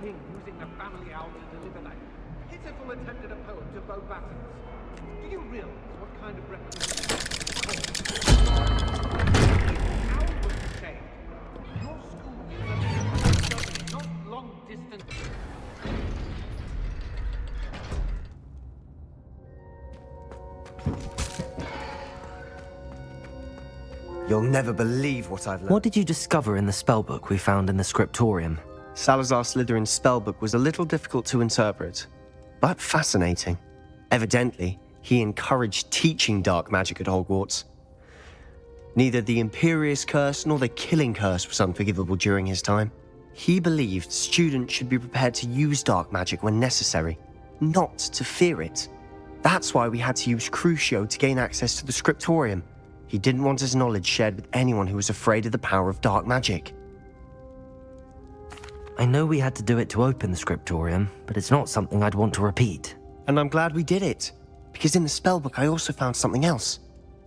king using the family owl to deliver that pitiful attempt at a poem to Beau Battens. Do you realize what kind of representation the owl was saved? Your school is a study, not long distance. You'll never believe what I've learned. What did you discover in the spellbook we found in the scriptorium? Salazar Slytherin's spellbook was a little difficult to interpret, but fascinating. Evidently, he encouraged teaching dark magic at Hogwarts. Neither the Imperious Curse nor the Killing Curse was unforgivable during his time. He believed students should be prepared to use dark magic when necessary, not to fear it. That's why we had to use Crucio to gain access to the scriptorium. He didn't want his knowledge shared with anyone who was afraid of the power of dark magic. I know we had to do it to open the scriptorium, but it's not something I'd want to repeat. And I'm glad we did it, because in the spellbook I also found something else.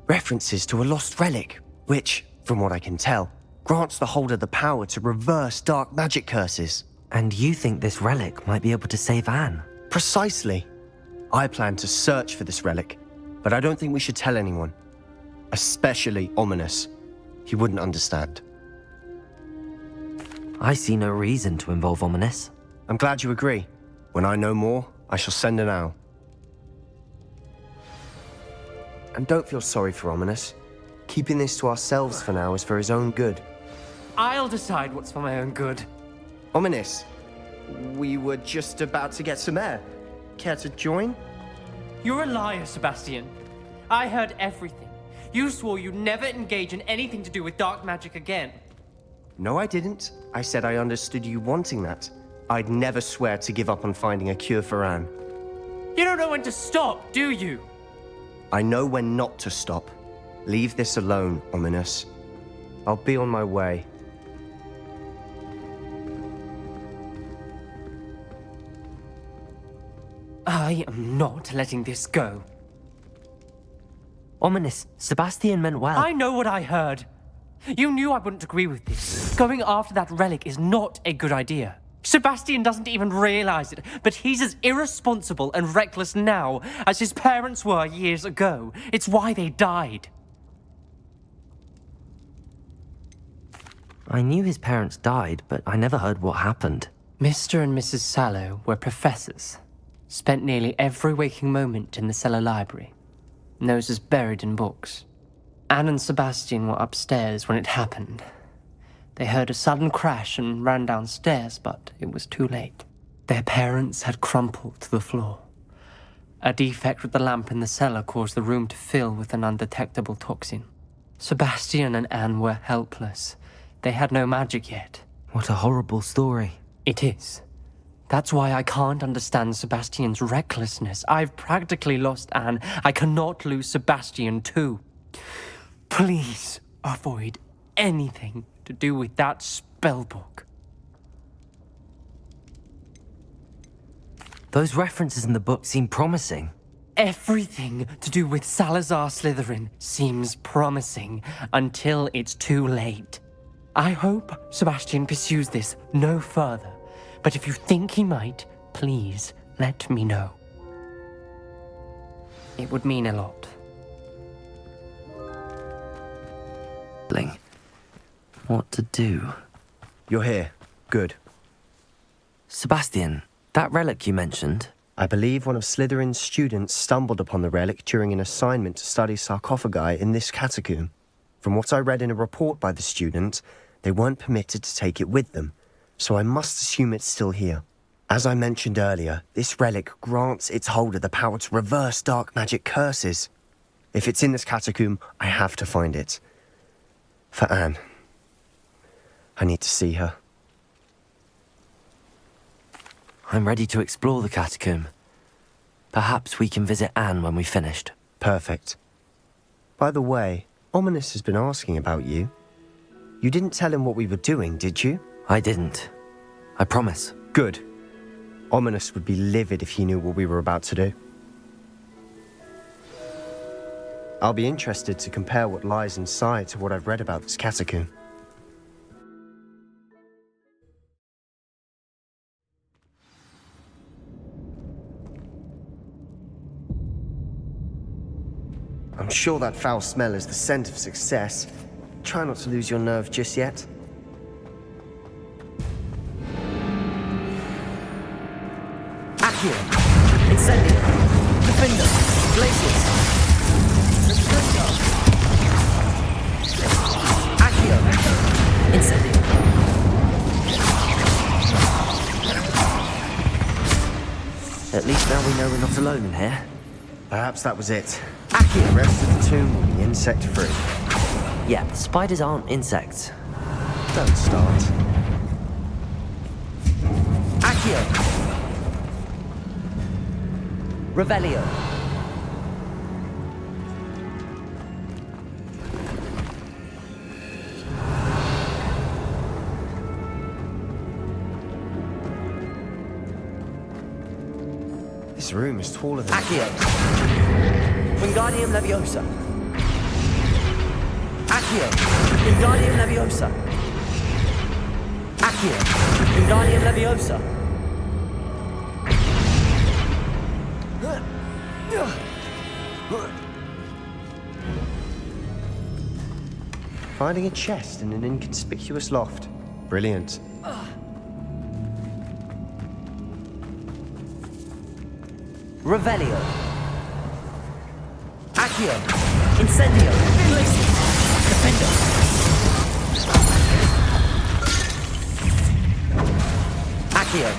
References to a lost relic, which, from what I can tell, grants the holder the power to reverse dark magic curses. And you think this relic might be able to save Anne? Precisely. I plan to search for this relic, but I don't think we should tell anyone. Especially Ominous. He wouldn't understand. I see no reason to involve Ominous. I'm glad you agree. When I know more, I shall send an owl. And don't feel sorry for Ominous. Keeping this to ourselves for now is for his own good. I'll decide what's for my own good. Ominous, we were just about to get some air. Care to join? You're a liar, Sebastian. I heard everything. You swore you'd never engage in anything to do with dark magic again. No, I didn't. I said I understood you wanting that. I'd never swear to give up on finding a cure for Anne. You don't know when to stop, do you? I know when not to stop. Leave this alone, Ominous. I'll be on my way. I am not letting this go. Ominous, Sebastian meant well. I know what I heard. You knew I wouldn't agree with this. Going after that relic is not a good idea. Sebastian doesn't even realize it, but he's as irresponsible and reckless now as his parents were years ago. It's why they died. I knew his parents died, but I never heard what happened. Mr. and Mrs. Sallow were professors. Spent nearly every waking moment in the cellar library. Noses buried in books. Anne and Sebastian were upstairs when it happened. They heard a sudden crash and ran downstairs, but it was too late. Their parents had crumpled to the floor. A defect with the lamp in the cellar caused the room to fill with an undetectable toxin. Sebastian and Anne were helpless. They had no magic yet. What a horrible story. It is. That's why I can't understand Sebastian's recklessness. I've practically lost Anne. I cannot lose Sebastian too. Please avoid anything to do with that spellbook. Those references in the book seem promising. Everything to do with Salazar Slytherin seems promising until it's too late. I hope Sebastian pursues this no further. But if you think he might, please let me know. It would mean a lot. What to do? You're here. Good. Sebastian, that relic you mentioned. I believe one of Slytherin's students stumbled upon the relic during an assignment to study sarcophagi in this catacomb. From what I read in a report by the student, they weren't permitted to take it with them, so I must assume it's still here. As I mentioned earlier, this relic grants its holder the power to reverse dark magic curses. If it's in this catacomb, I have to find it. For Anne. I need to see her. I'm ready to explore the catacomb. Perhaps we can visit Anne when we've finished. Perfect. By the way, Ominous has been asking about you. You didn't tell him what we were doing, did you? I didn't. I promise. Good. Ominous would be livid if he knew what we were about to do. I'll be interested to compare what lies inside to what I've read about this catacomb. I'm sure that foul smell is the scent of success. Try not to lose your nerve just yet. Accio! Incendio! Defender! Glacius! Accio! Incendio! At least now we know we're not alone in here. Perhaps that was it. Accio! The rest of the tomb will be insect-free. Yeah, spiders aren't insects. Don't start. Accio! Revelio! This room is taller than... Accio! Wingardium Leviosa! Accio! Wingardium Leviosa! Accio! Wingardium Leviosa! Finding a chest in an inconspicuous loft. Brilliant. Revelio! Accio! Incendio! Glacius! Defender! Accio!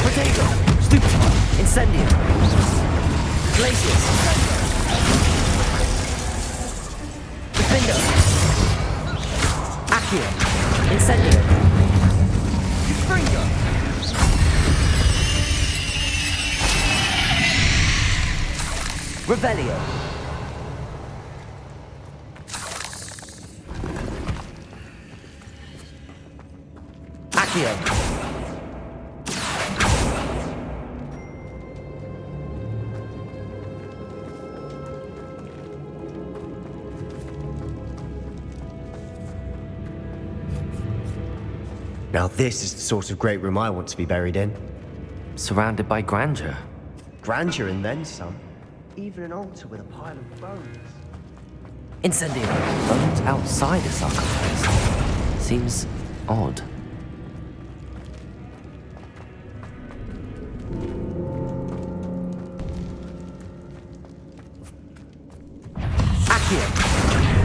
Protego! Stupefy! Incendio! Glacius! Defender! Accio! Incendio! Springer! Revelio! Accio! Now this is the sort of great room I want to be buried in. Surrounded by grandeur. Grandeur and then some. Even an altar with a pile of bones. Incendio! Bones outside a sarcophagus. Seems odd. Accio!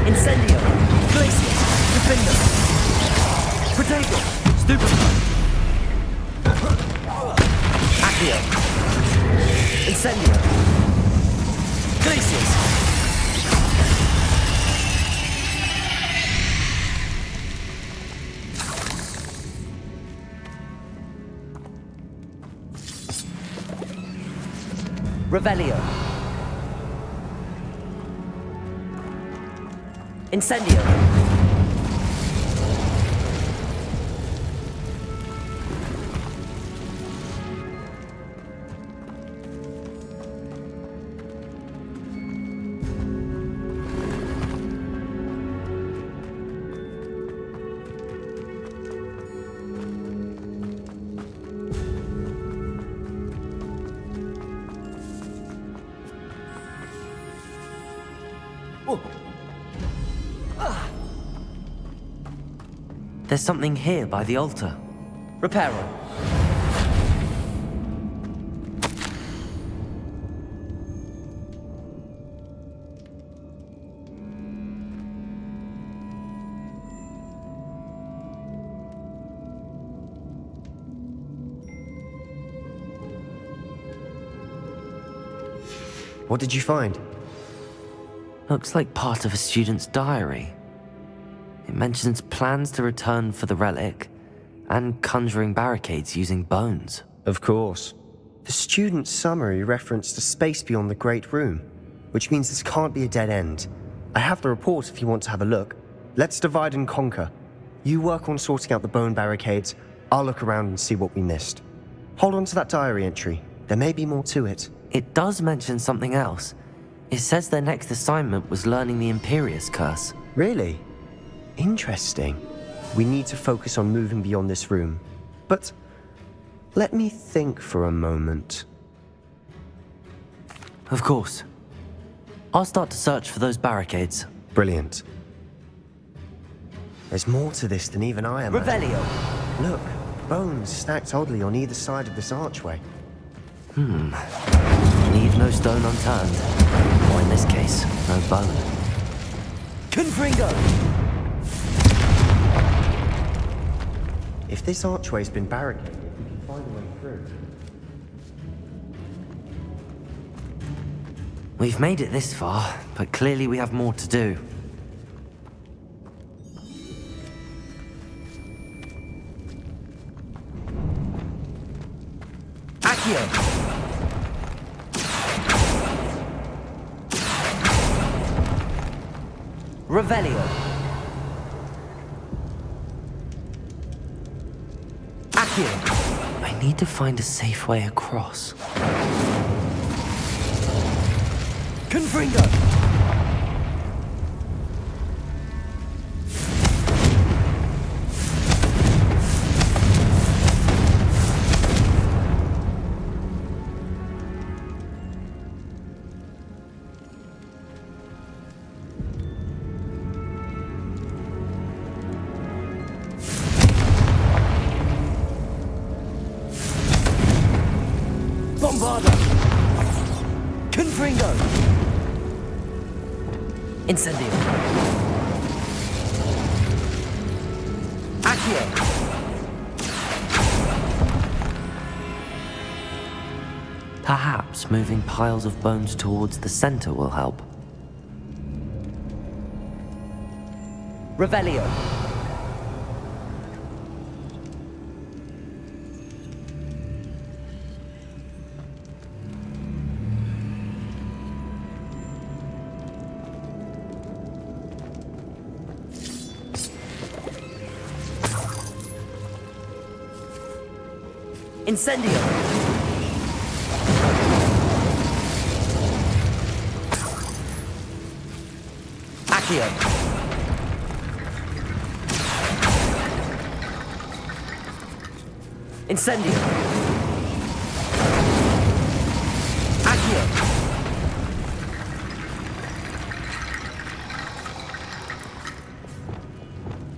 Incendio! Glacius! Defender! Protego! Stupefy! Accio! Incendio! Glacius! Revelio! Incendio! There's something here by the altar. Reparo. What did you find? Looks like part of a student's diary. It mentions plans to return for the relic and conjuring barricades using bones. Of course. The student's summary referenced a space beyond the Great Room, which means this can't be a dead end. I have the report if you want to have a look. Let's divide and conquer. You work on sorting out the bone barricades. I'll look around and see what we missed. Hold on to that diary entry. There may be more to it. It does mention something else. It says their next assignment was learning the Imperius Curse. Really? Interesting. We need to focus on moving beyond this room. But let me think for a moment. Of course. I'll start to search for those barricades. Brilliant. There's more to this than even I imagined. Revelio! Look, bones stacked oddly on either side of this archway. Leave no stone unturned. Or in this case, no bone. Confringo! If this archway's been barricaded, we can find a way through. We've made it this far, but clearly we have more to do. Accio! Revelio! Accio! I need to find a safe way across. Confringo! Bombarda! Confringo! Incendio! Accio! Perhaps moving piles of bones towards the center will help. Revelio! Incendio! Accio! Incendio! Accio!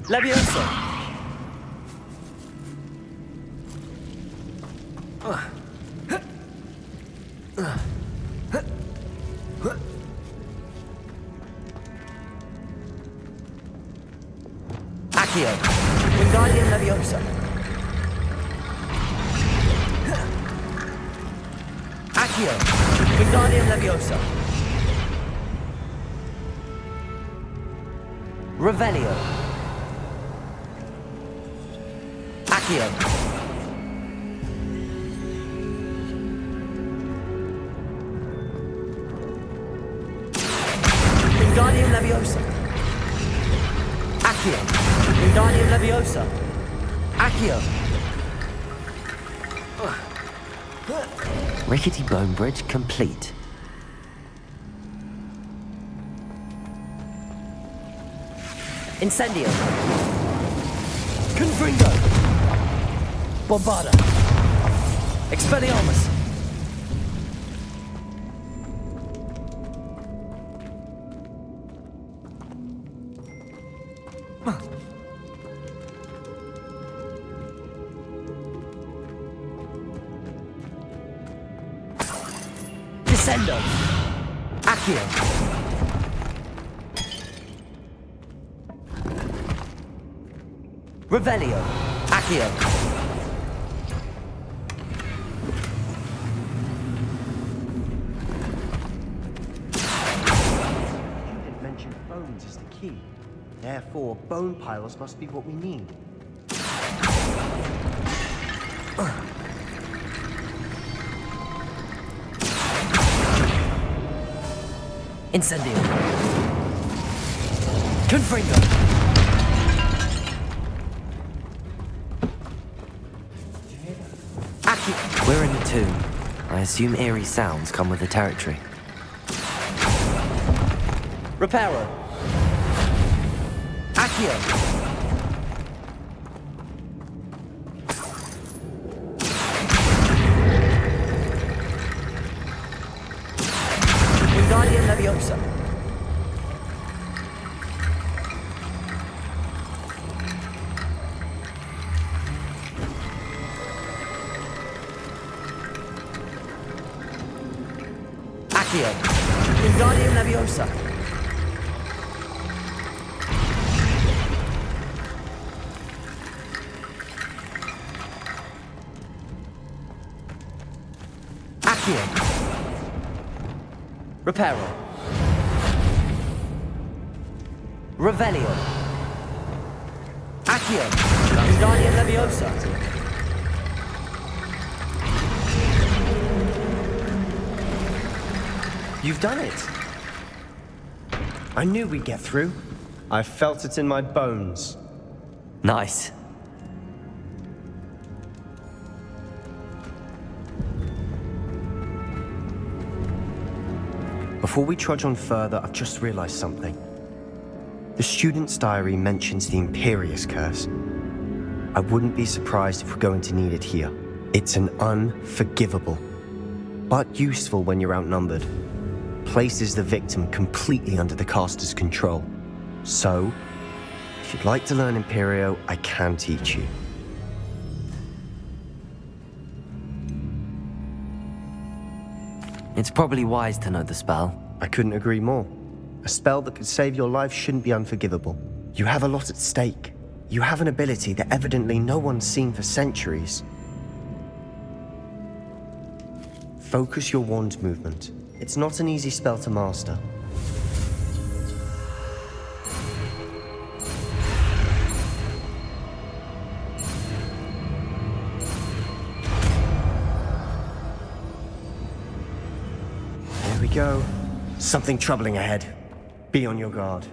Levioso! Accio! Wingardium Leviosa! Accio! Wingardium Leviosa! Revelio! Accio! Wingardium Leviosa! Accio! Wingardium Leviosa! Accio! Rickety bone bridge complete. Incendio! Confringo! Bombarda! Expelliarmus! Descendo! Accio! Revelio! Accio! You didn't mention bones as the key. Therefore, bone piles must be what we need. Incendio! Confringo! Accio! We're in the tomb. I assume eerie sounds come with the territory. Reparo! Accio! Wingardium Leviosa. Accio. Wingardium Leviosa. Accio. Reparo. Revelio. Accio. Wingardium Leviosa. You've done it. I knew we'd get through. I felt it in my bones. Nice. Before we trudge on further, I've just realized something. The student's diary mentions the Imperious Curse. I wouldn't be surprised if we're going to need it here. It's an unforgivable, but useful when you're outnumbered. Places the victim completely under the caster's control. So, if you'd like to learn Imperio, I can teach you. It's probably wise to know the spell. I couldn't agree more. A spell that could save your life shouldn't be unforgivable. You have a lot at stake. You have an ability that evidently no one's seen for centuries. Focus your wand movement. It's not an easy spell to master. There we go. Something troubling ahead. Be on your guard.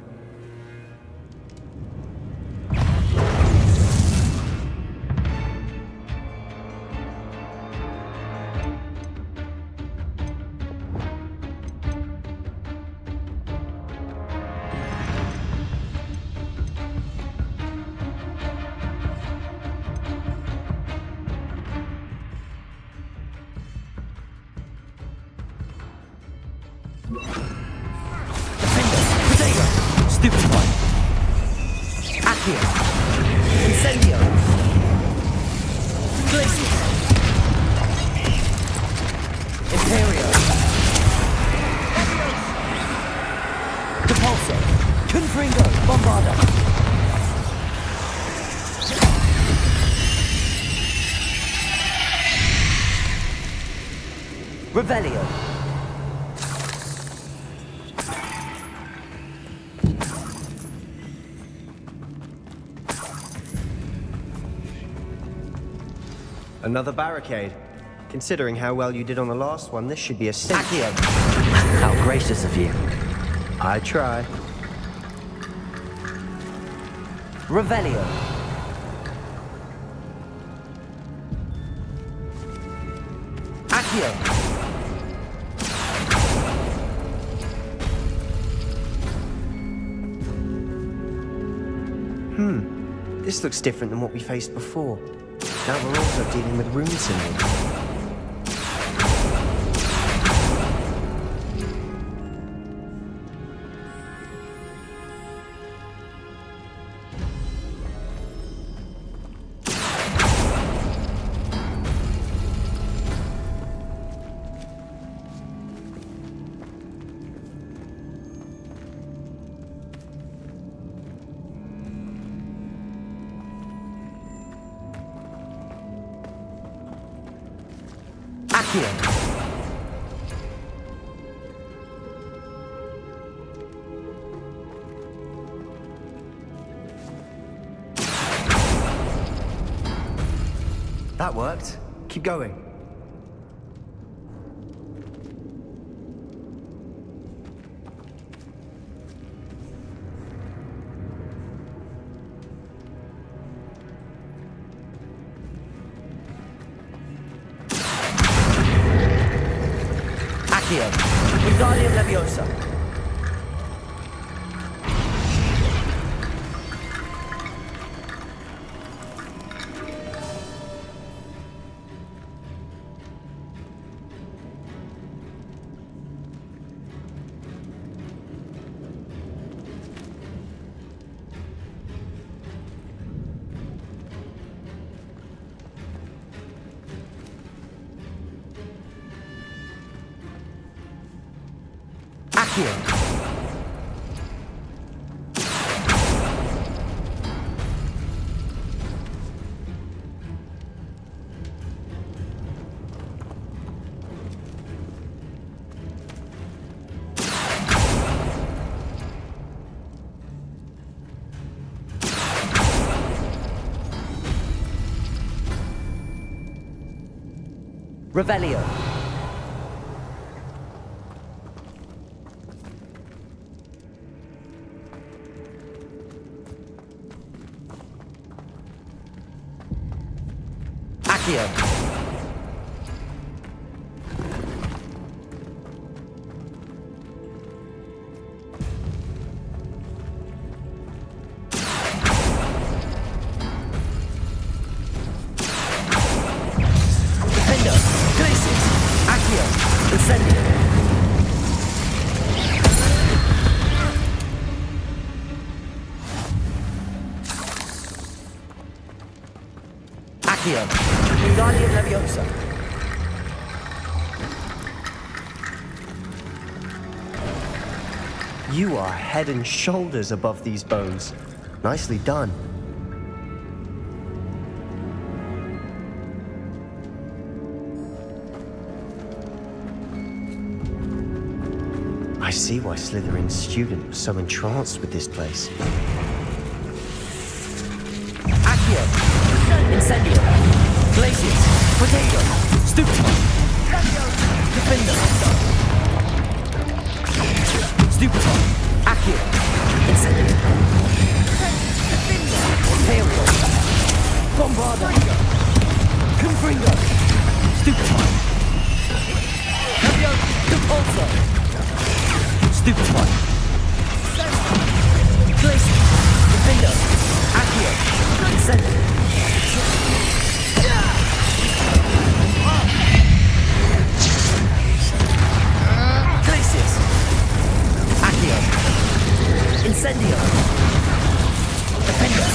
Stupid one. Accio. Incendio. Glacius. Imperio. Depulso. Confringo. Bombarda. Revelio. Another barricade. Considering how well you did on the last one, this should be a cinch. Accio. How gracious of you. I try. Revelio. Accio. This looks different than what we faced before. Now we're also dealing with rune symbols. Accio. That worked. Keep going. Accio. Wingardium Leviosa. Accio. Revelio. Accio. Defender. Glacius. Accio. Incendio. Accio. Wingardium Leviosa. You are head and shoulders above these bones. Nicely done. I see why Slytherin's student was so entranced with this place. Accio. Incendio. Glacius. Potato. Stupefy. Defender. Stupefy. Accio. Incendio. Imperial. Bombarda. Confringo. Stupefy. Depulso. Stupefy. Glacius. Defender. Accio. Incendio. Glacius. Accio. Incendio. Defender.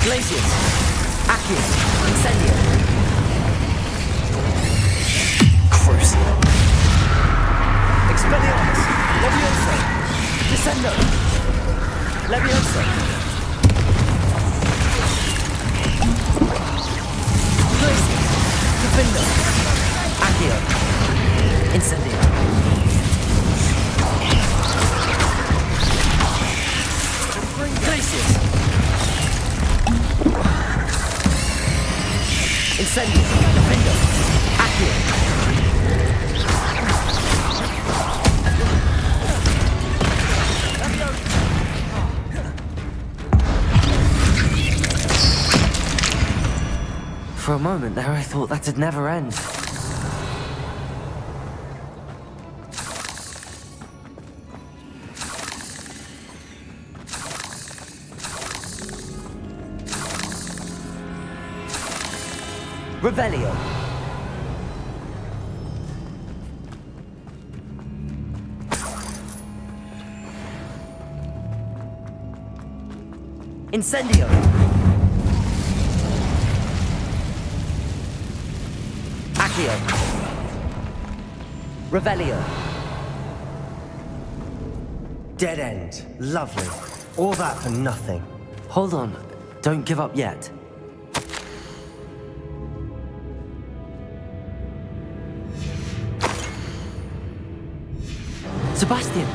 Glacius. Accio. Incendio. Crucio. Expelliarmus. Levioso. Descendo. Levioso. Glacius. Defender. Accio. Incendio. Glacius. Incendio. Defender. Accio. For a moment there, I thought that'd never end. Revelio. Incendio. Accio. Revelio. Dead end. Lovely. All that for nothing. Hold on, don't give up yet. Sebastian,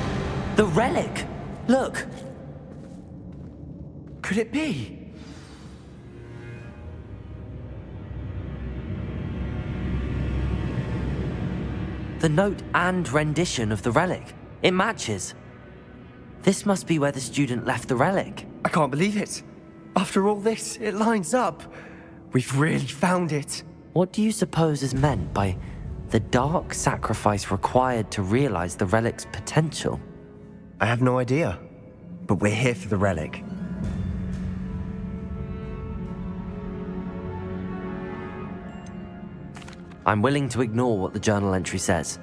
the relic! Look! Could it be? The note and rendition of the relic. It matches. This must be where the student left the relic. I can't believe it. After all this, it lines up. We've really found it. What do you suppose is meant by the dark sacrifice required to realize the relic's potential? I have no idea. But we're here for the relic. I'm willing to ignore what the journal entry says.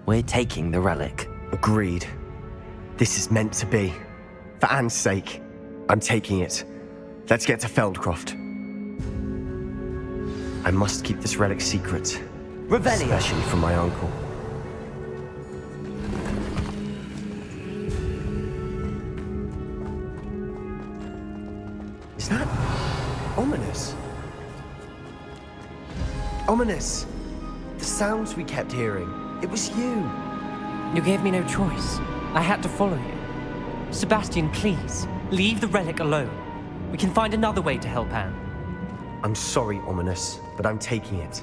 We're taking the relic. Agreed. This is meant to be. For Anne's sake, I'm taking it. Let's get to Feldcroft. I must keep this relic secret. Revelio. Especially from my uncle. Is that ominous? Ominous! The sounds we kept hearing. It was you. You gave me no choice. I had to follow you. Sebastian, please, leave the relic alone. We can find another way to help Anne. I'm sorry, Ominous, but I'm taking it.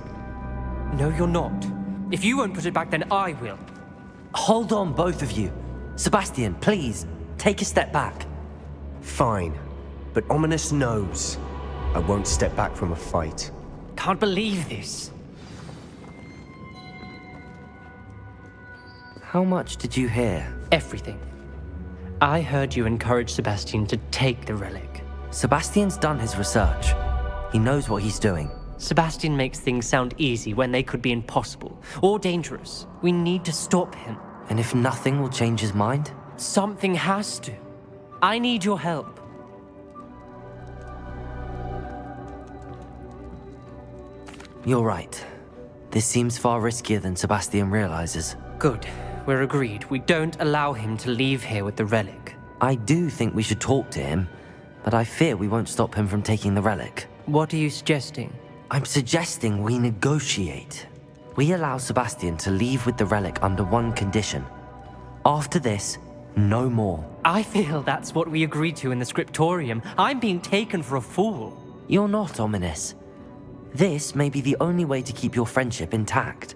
No, you're not. If you won't put it back, then I will. Hold on, both of you. Sebastian, please, take a step back. Fine, but Ominous knows I won't step back from a fight. Can't believe this. How much did you hear? Everything. I heard you encourage Sebastian to take the relic. Sebastian's done his research. He knows what he's doing. Sebastian makes things sound easy when they could be impossible or dangerous. We need to stop him. And if nothing will change his mind? Something has to. I need your help. You're right. This seems far riskier than Sebastian realizes. Good. We're agreed. We don't allow him to leave here with the relic. I do think we should talk to him, but I fear we won't stop him from taking the relic. What are you suggesting? I'm suggesting we negotiate. We allow Sebastian to leave with the relic under one condition. After this, no more. I feel that's what we agreed to in the scriptorium. I'm being taken for a fool. You're not, Ominous. This may be the only way to keep your friendship intact.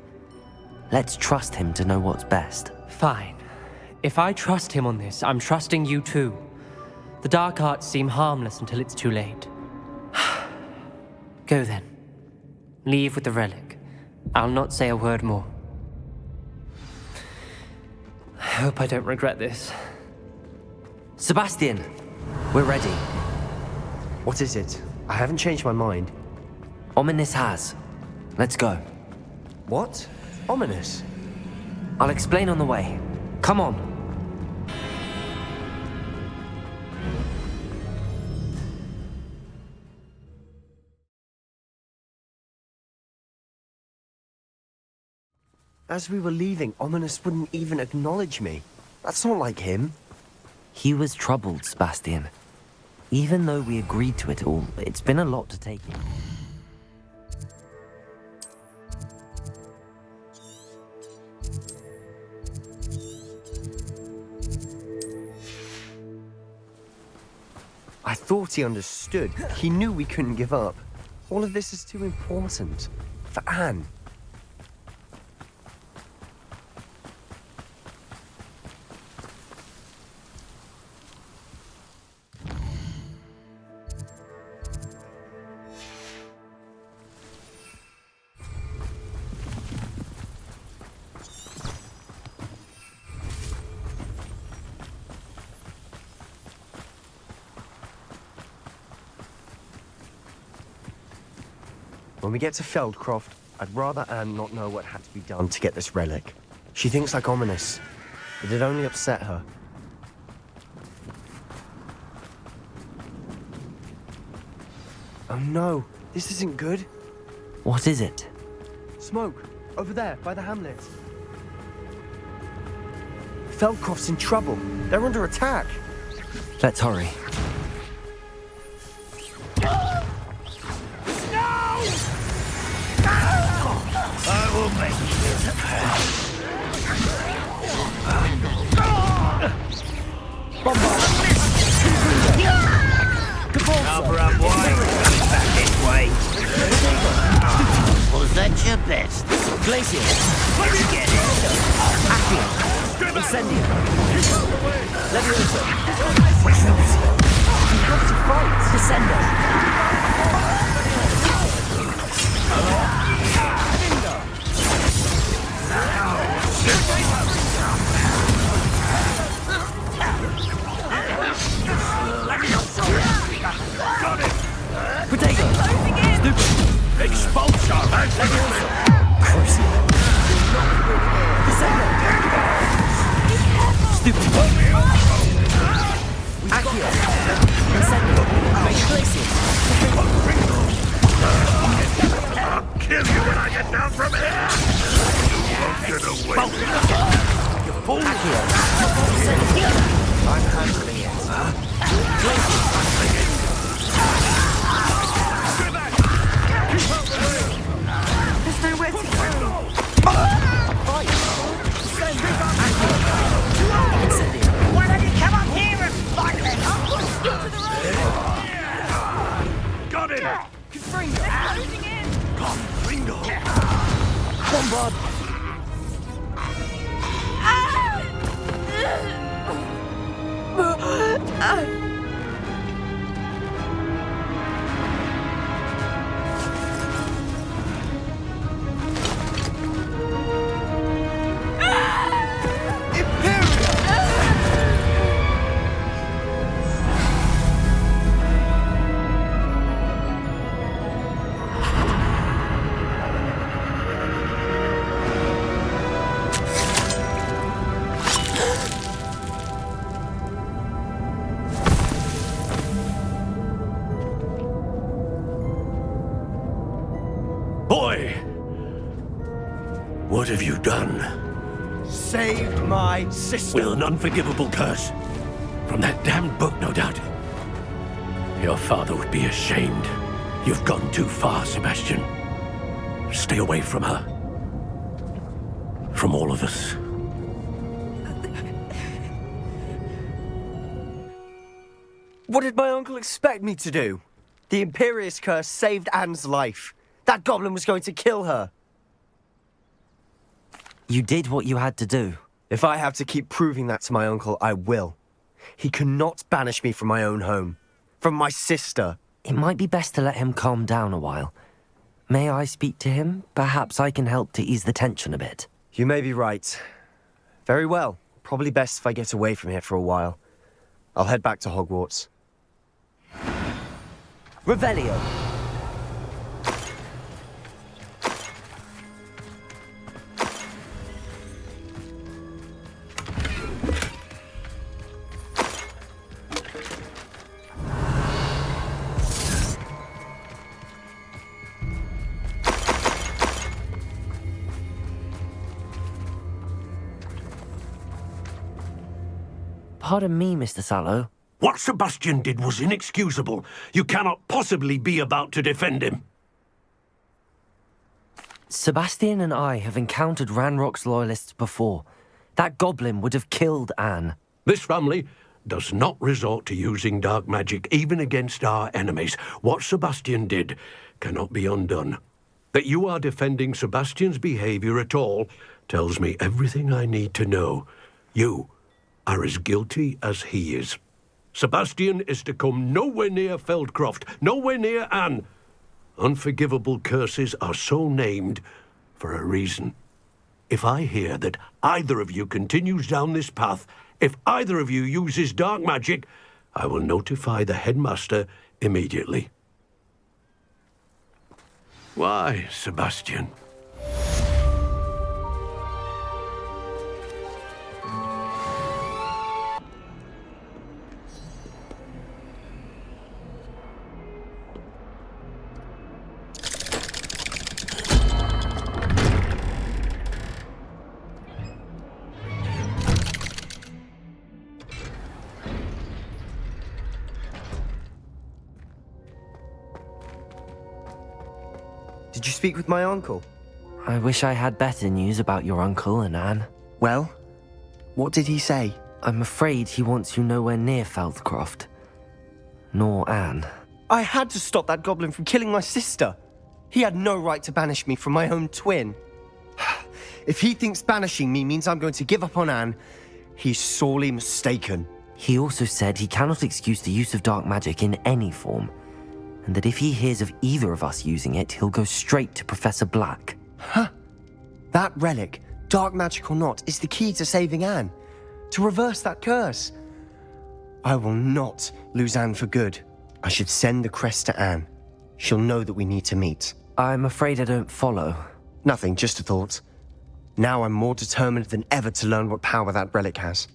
Let's trust him to know what's best. Fine. If I trust him on this, I'm trusting you too. The dark arts seem harmless until it's too late. Go then. Leave with the relic. I'll not say a word more. I hope I don't regret this. Sebastian, we're ready. What is it? I haven't changed my mind. Ominous has. Let's go. What? Ominous? I'll explain on the way. Come on. As we were leaving, Ominous wouldn't even acknowledge me. That's not like him. He was troubled, Sebastian. Even though we agreed to it all, it's been a lot to take in. I thought he understood. He knew we couldn't give up. All of this is too important. For Anne. When we get to Feldcroft, I'd rather Anne not know what had to be done to get this relic. She thinks like Ominous, but it only upset her. Oh no, this isn't good. What is it? Smoke, over there, by the hamlet. Feldcroft's in trouble. They're under attack. Let's hurry. I will make you cover up wide. Back this way. Was that your best? Glacier. Let's get it. Accio. Incendio. Leviosa. You've got to fight. Descendo. Potato! Stupid! Expulsor! Crucial! Stupid! Accio! Incendio! Make places! I'll kill you when I get down from here! You won't get away. You fool! I'm handling it. There's nowhere to go. Why don't you come up here and fight me? Got him! Closing in. Bingo! Come on, bud. Boy! What have you done? Saved my sister. With an unforgivable curse. From that damned book, no doubt. Your father would be ashamed. You've gone too far, Sebastian. Stay away from her. From all of us. What did my uncle expect me to do? The Imperious curse saved Anne's life. That goblin was going to kill her. You did what you had to do. If I have to keep proving that to my uncle, I will. He cannot banish me from my own home. From my sister. It might be best to let him calm down a while. May I speak to him? Perhaps I can help to ease the tension a bit. You may be right. Very well. Probably best if I get away from here for a while. I'll head back to Hogwarts. Revelio. Pardon me, Mr. Sallow. What Sebastian did was inexcusable. You cannot possibly be about to defend him. Sebastian and I have encountered Ranrock's loyalists before. That goblin would have killed Anne. This family does not resort to using dark magic, even against our enemies. What Sebastian did cannot be undone. That you are defending Sebastian's behavior at all tells me everything I need to know. You are as guilty as he is. Sebastian is to come nowhere near Feldcroft, nowhere near Anne. Unforgivable curses are so named for a reason. If I hear that either of you continues down this path, if either of you uses dark magic, I will notify the headmaster immediately. Why, Sebastian? Did you speak with my uncle? I wish I had better news about your uncle and Anne. Well, what did he say? I'm afraid he wants you nowhere near Feldcroft. Nor Anne. I had to stop that goblin from killing my sister. He had no right to banish me from my own twin. If he thinks banishing me means I'm going to give up on Anne, he's sorely mistaken. He also said he cannot excuse the use of dark magic in any form, and that if he hears of either of us using it, he'll go straight to Professor Black. Huh? That relic, dark magic or not, is the key to saving Anne. To reverse that curse. I will not lose Anne for good. I should send the crest to Anne. She'll know that we need to meet. I'm afraid I don't follow. Nothing, just a thought. Now I'm more determined than ever to learn what power that relic has.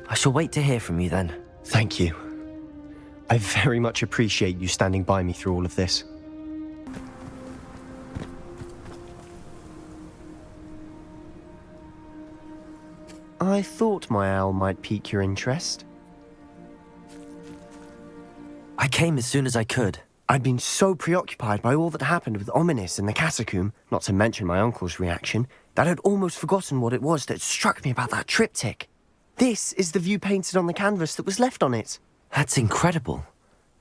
I shall wait to hear from you then. Thank you. I very much appreciate you standing by me through all of this. I thought my owl might pique your interest. I came as soon as I could. I'd been so preoccupied by all that happened with Ominis and the catacomb, not to mention my uncle's reaction, that I'd almost forgotten what it was that struck me about that triptych. This is the view painted on the canvas that was left on it. That's incredible.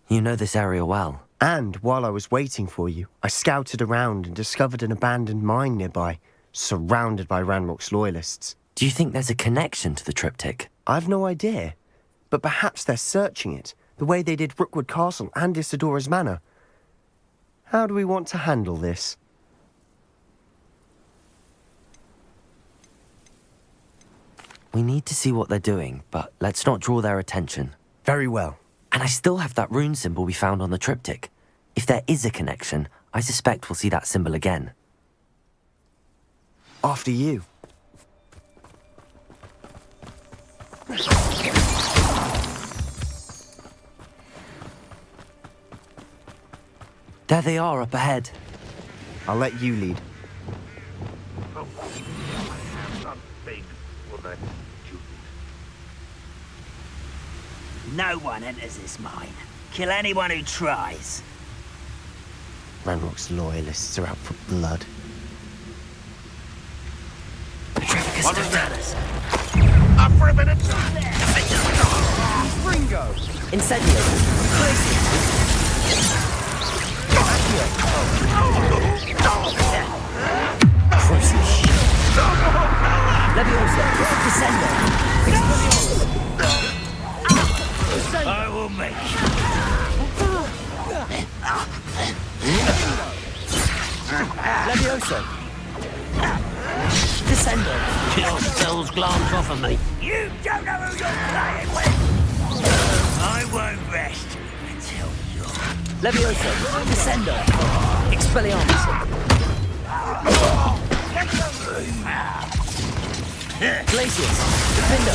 You know this area well. And while I was waiting for you, I scouted around and discovered an abandoned mine nearby, surrounded by Ranrock's loyalists. Do you think there's a connection to the triptych? I've no idea, but perhaps they're searching it, the way they did Rookwood Castle and Isidora's Manor. How do we want to handle this? We need to see what they're doing, but let's not draw their attention. Very well. And I still have that rune symbol we found on the triptych. If there is a connection, I suspect we'll see that symbol again. After you. There they are up ahead. I'll let you lead. No one enters this mine. Kill anyone who tries. Ranrock's loyalists are out for blood. What was that? Up for a minute. Ringo. Incendio. Leviosa. Descendo. I will make Leviosa. Descendo. Kill Bill's glance off of me. You don't know who you're playing with. I won't rest until you're... Leviosa. Descendo. Expelliarmus. Glacius. Defendo.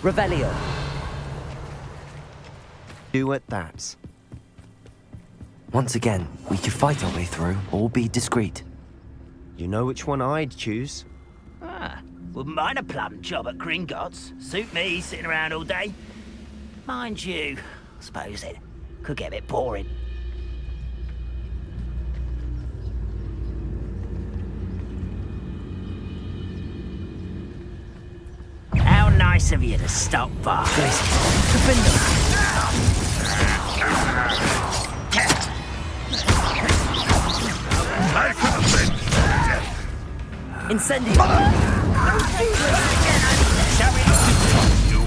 Revelio. Do at that. Once again, we could fight our way through, or be discreet. You know which one I'd choose. Wouldn't mind a plum job at Gringotts. Suit me, sitting around all day. Mind you, I suppose it could get a bit boring. How nice of you to stop by. Incendio.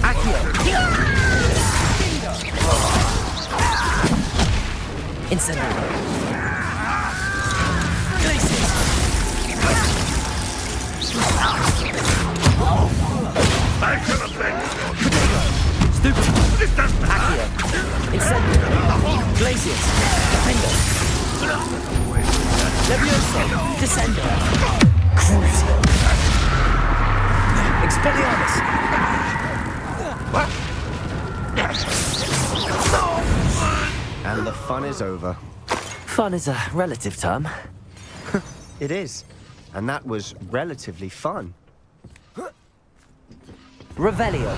Accio. Incendio. Stupid. Accio. Incendio. Glacius. Defendo. Leviosa. Descendo. Crucio. Expelliarmus. What? And the fun is over. Fun is a relative term. It is. And that was relatively fun. Revelio.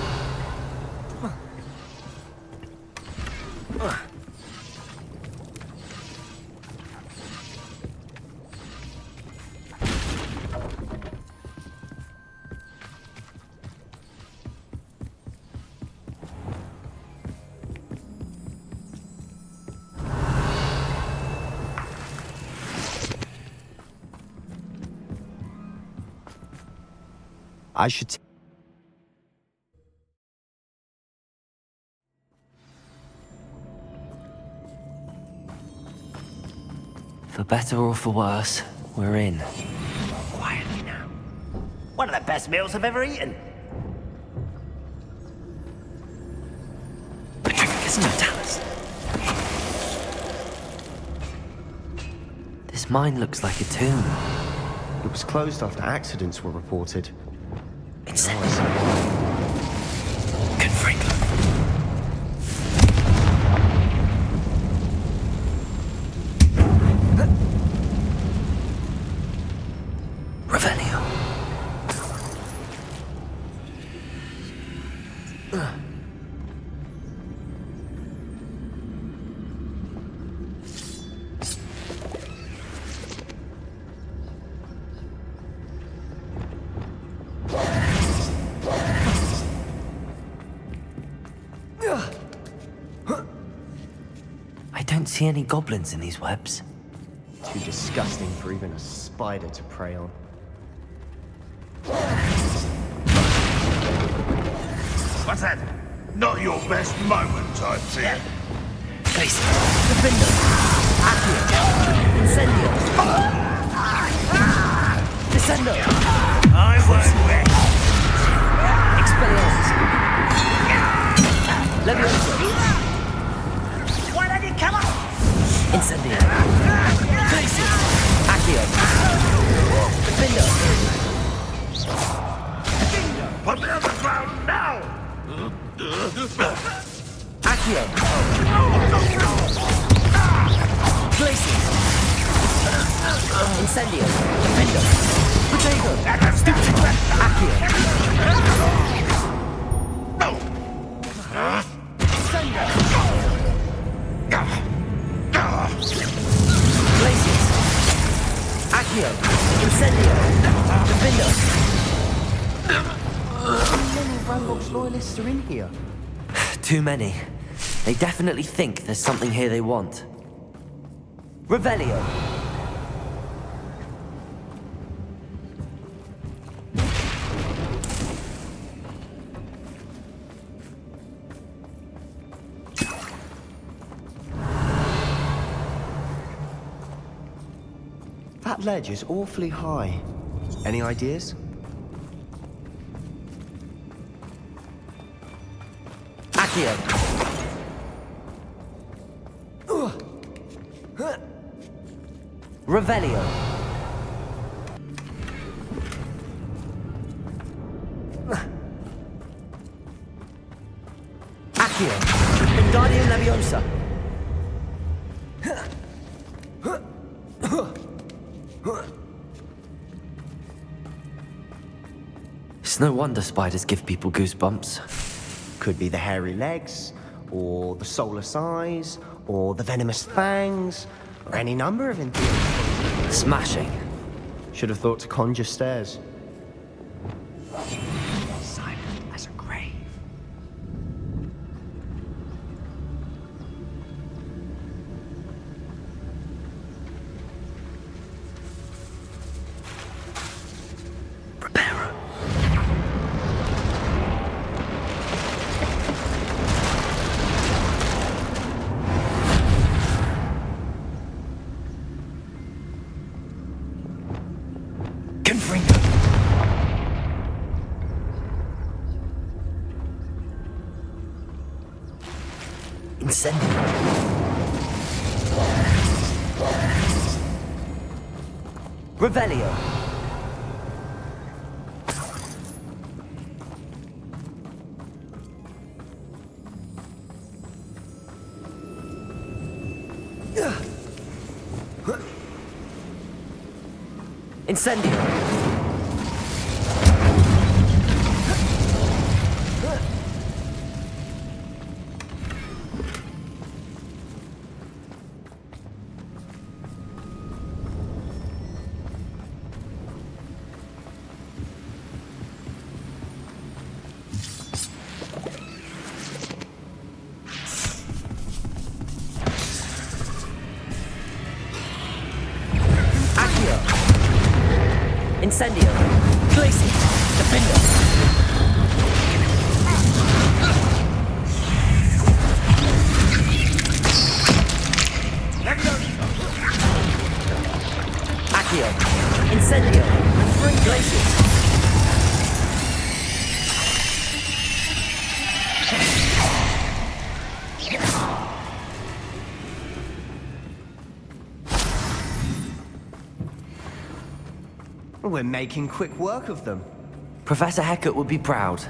I should... For better or for worse, we're in. Quietly now. One of the best meals I've ever eaten. Petrificus totalis. This mine looks like a tomb. It was closed after accidents were reported. Incendio. Confringo. Revelio. I don't see any goblins in these webs. Too disgusting for even a spider to prey on. What's that? Not your best moment, I fear. Please. Defender. Accio. Incendio. Descendo. I won't wait. Expelliarmus. Leviosa. Why don't you come on? Incendio. Glacius. Accio. Defender. Put me on the ground now! Accio. Glacius. Incendio. Defender. Potato. Accio. Glacius. Accio. Incendio. Defender. How many Ranbox loyalists are in here? Too many. They definitely think there's something here they want. Revelio. That ledge is awfully high. Any ideas? Accio. Revelio. Accio. Wingardium Leviosa. It's no wonder spiders give people goosebumps. Could be the hairy legs, or the soulless eyes, or the venomous fangs, or any number of enthusiasts. Smashing. Should have thought to conjure stairs. Silent as a grave. Preparo. Confringo. Incendio. Revelio. Incendio. Accio. Incendio. Glacius. Defender. Accio. Incendio. Glacius. We're making quick work of them. Professor Heckert would be proud.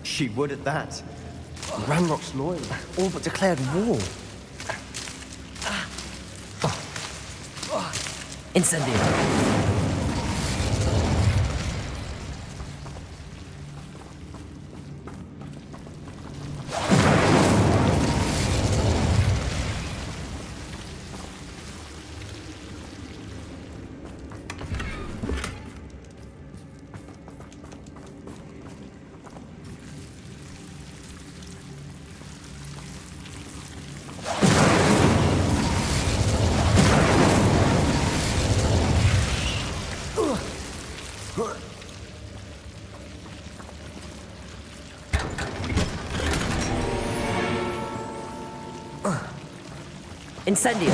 She would at that. Ranrock's loyal, all but declared war. Incendio. Incendio.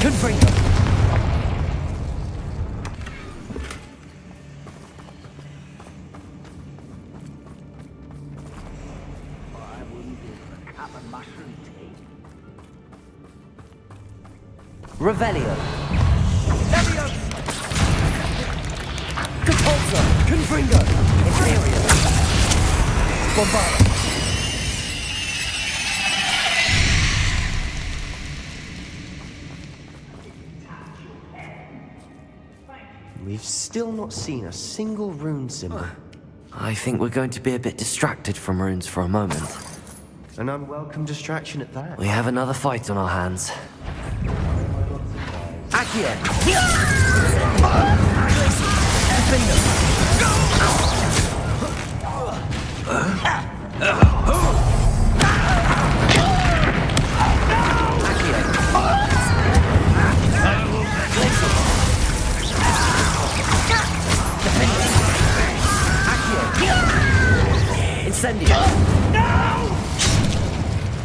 Confringo. I wouldn't give a cup of mushroom tea. Revelio. Confringo! Imperial. Bombarda! We've still not seen a single rune symbol. I think we're going to be a bit distracted from runes for a moment. An unwelcome distraction at that. We have another fight on our hands. Accio! Incendio! No!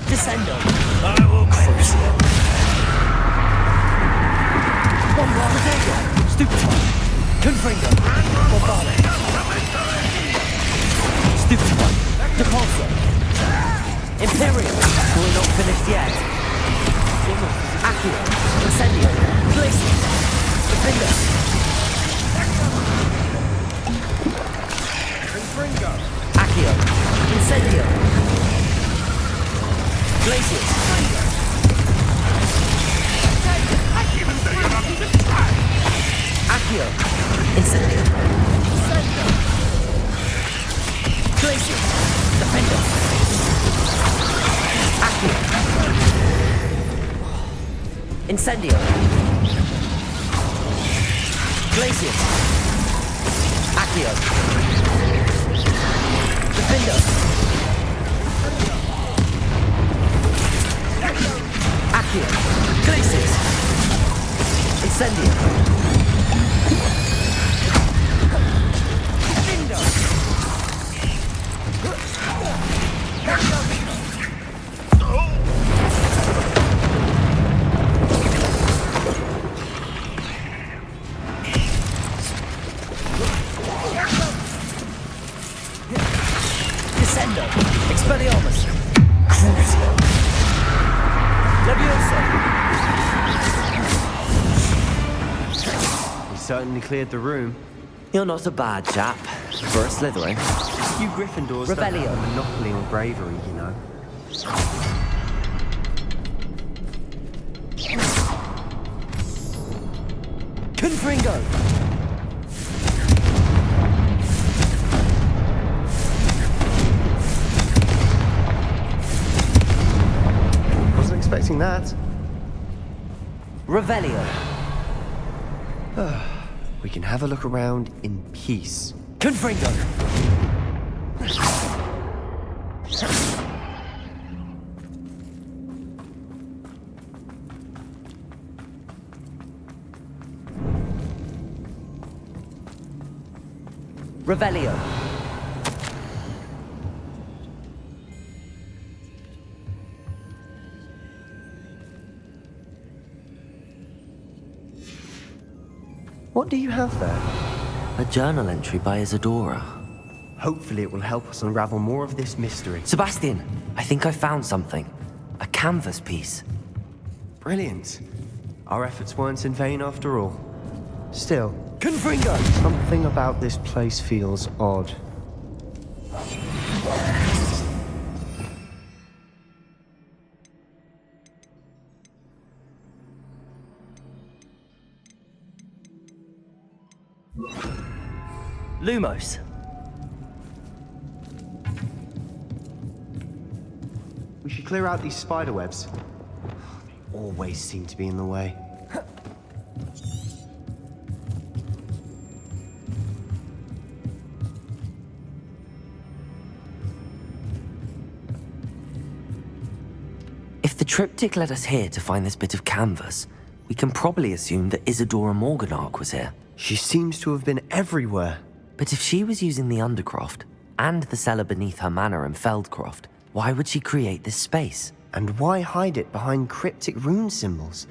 Descendo! I will crush you. Bombarda! Stupefy! Confringo! Bombarda! Stupefy! Depulso! Imperial! We're not finished yet. Accio! Incendio! Glacier! Defender! Confringo! Accio! Incendio! Glacier! Accio! Incendio! Glacier! Defender! Accio! Incendio! Glacier! Accio! Defender! Accio! Glacier! Incendio! Descendo! Expelliarmus! Crucio! Levioso! We certainly cleared the room. You're not a bad chap. For a Slytherin. You Gryffindors don't Revelio. have a monopoly on bravery, you know. Confringo! Wasn't expecting that. Revelio! We can have a look around in peace. Confringo! Revelio! What do you have there? A journal entry by Isadora. Hopefully it will help us unravel more of this mystery. Sebastian, I think I found something. A canvas piece. Brilliant. Our efforts weren't in vain after all. Still, Confringo! Something about this place feels odd. Lumos. We should clear out these spider webs. They always seem to be in the way. If the triptych led us here to find this bit of canvas, we can probably assume that Isadora Morganark was here. She seems to have been everywhere. But if she was using the Undercroft, and the cellar beneath her manor in Feldcroft, why would she create this space? And why hide it behind cryptic rune symbols?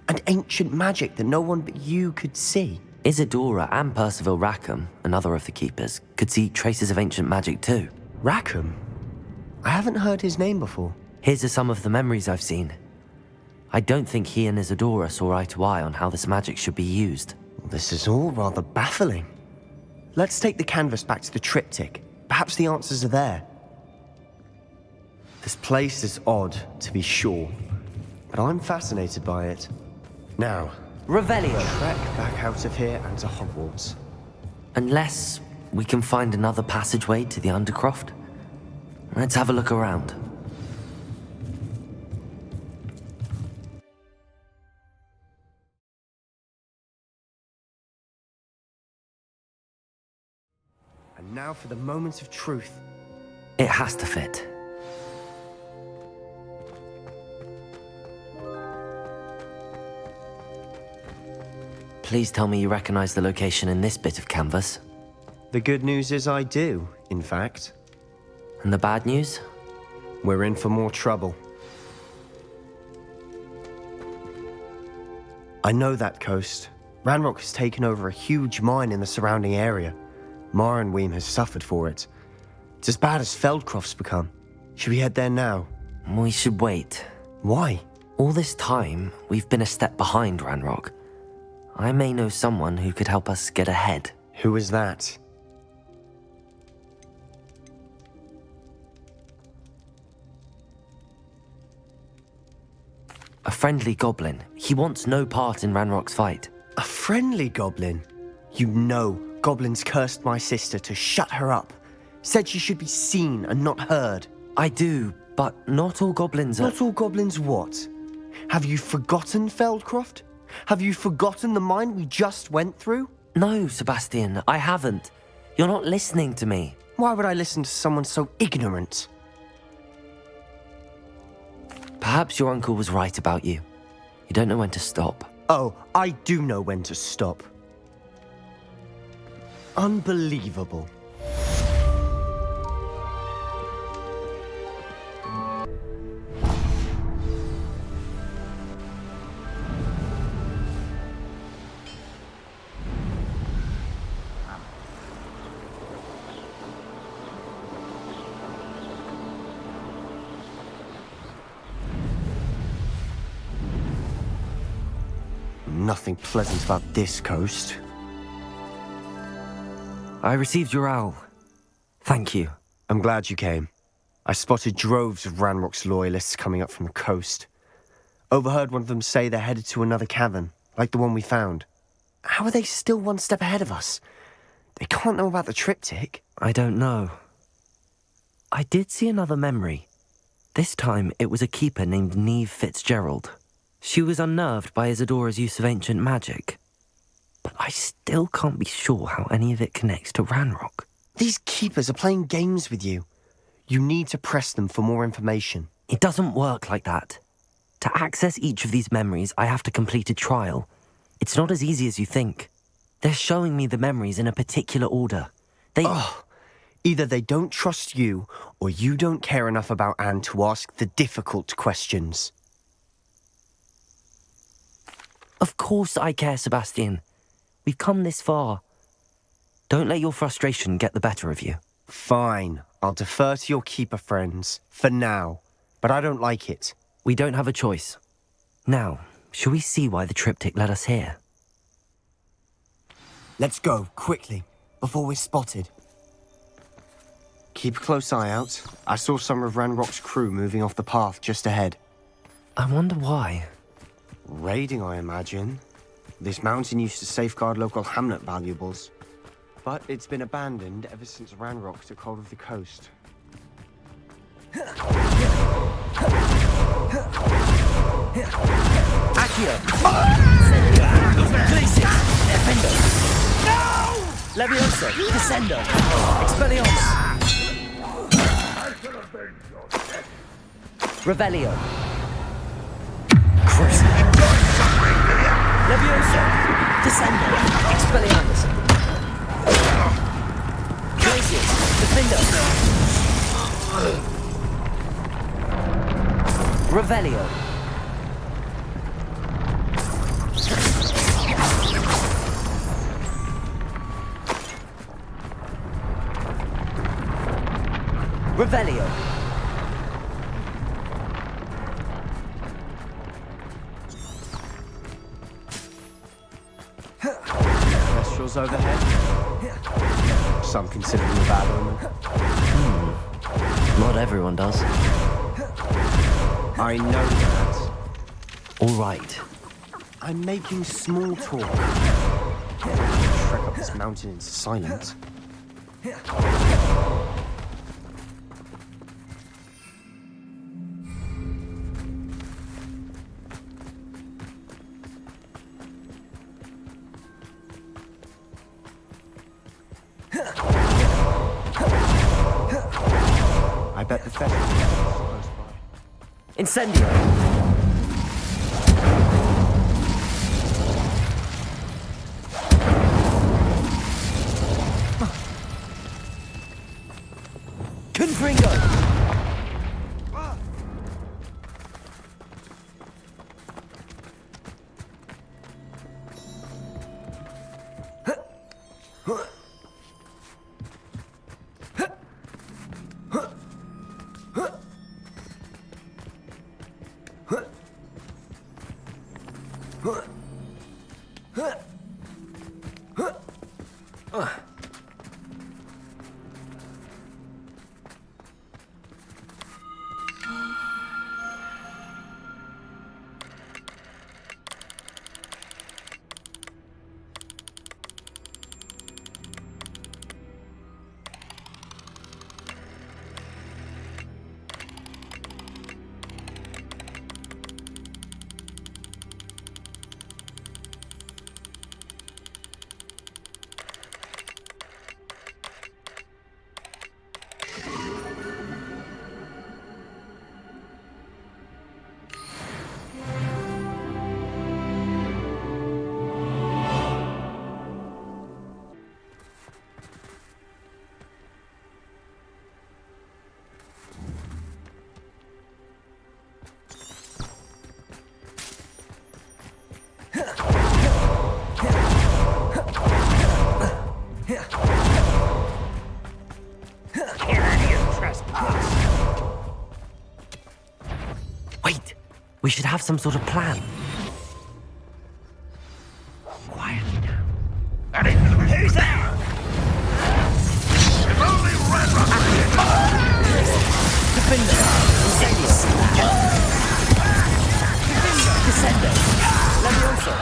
And ancient magic that no one but you could see? Isadora and Percival Rackham, another of the Keepers, could see traces of ancient magic too. Rackham? I haven't heard his name before. Here's are some of the memories I've seen. I don't think he and Isadora saw eye to eye on how this magic should be used. This is all rather baffling. Let's take the canvas back to the triptych. Perhaps the answers are there. This place is odd, to be sure, but I'm fascinated by it. Now, Revelio. trek back out of here and to Hogwarts. Unless we can find another passageway to the Undercroft. Let's have a look around. And now for the moment of truth. It has to fit. Please tell me you recognize the location in this bit of canvas. The good news is I do, in fact. And the bad news? We're in for more trouble. I know that coast. Ranrock has taken over a huge mine in the surrounding area. Marrenweem has suffered for it. It's as bad as Feldcroft's become. Should we head there now? We should wait. Why? All this time, we've been a step behind Ranrock. I may know someone who could help us get ahead. Who is that? A friendly goblin. He wants no part in Ranrock's fight. A friendly goblin? You know, goblins cursed my sister to shut her up. Said she should be seen and not heard. I do, but not all goblins are... Not all goblins what? Have you forgotten Feldcroft? Have you forgotten the mine we just went through? No, Sebastian, I haven't. You're not listening to me. Why would I listen to someone so ignorant? Perhaps your uncle was right about you. You don't know when to stop. Oh, I do know when to stop. Unbelievable. Nothing pleasant about this coast. I received your owl. Thank you. I'm glad you came. I spotted droves of Ranrock's loyalists coming up from the coast. Overheard one of them say they're headed to another cavern, like the one we found. How are they still one step ahead of us? They can't know about the triptych. I don't know. I did see another memory. This time, it was a keeper named Neve Fitzgerald. She was unnerved by Isadora's use of ancient magic. But I still can't be sure how any of it connects to Ranrock. These keepers are playing games with you. You need to press them for more information. It doesn't work like that. To access each of these memories, I have to complete a trial. It's not as easy as you think. They're showing me the memories in a particular order. Either they don't trust you, or you don't care enough about Anne to ask the difficult questions. Of course I care, Sebastian. We've come this far. Don't let your frustration get the better of you. Fine. I'll defer to your keeper friends, for now, but I don't like it. We don't have a choice. Now, shall we see why the triptych led us here? Let's go, quickly, before we're spotted. Keep a close eye out. I saw some of Ranrock's crew moving off the path just ahead. I wonder why. Raiding, I imagine. This mountain used to safeguard local hamlet valuables. But it's been abandoned ever since Ranrock took hold of the coast. Accio! Glacius! Defendo! No! Levioso! Descendo! Expelliarmus! Revelio! Cruci! Levioso! Descendo! Expelliarmus! Glacius! Defendo! Revelio! Revelio. Celestials overhead? Some consider them a bad omen. Not everyone does. I know that. All right. I'm making small talk. Trek up this mountain into silence. I bet the festival is close by. Incendio! Confringo! Wait! We should have some sort of plan. Quietly now. Who's there? If only Ranrock Defender! Incendio! Descendo! Levioso!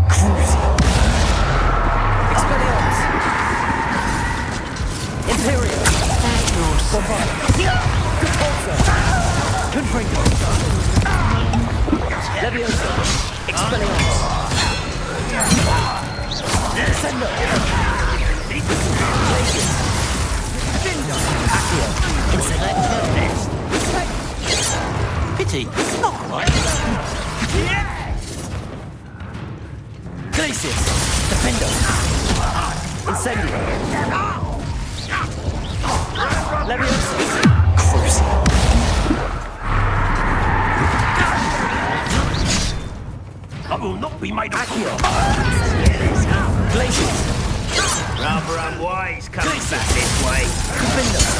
Cruci! Expelliarmus! Imperial! Bombard! Compulso! Confringo! Levioso! Expelliarmus! Descendo! Glacius! Accio! Pity, not quite. Glacius! Defendo! Incendio! Levioso! Cruci! I will not be made of Accio! Glacius! Rather unwise coming back this way. Defendo!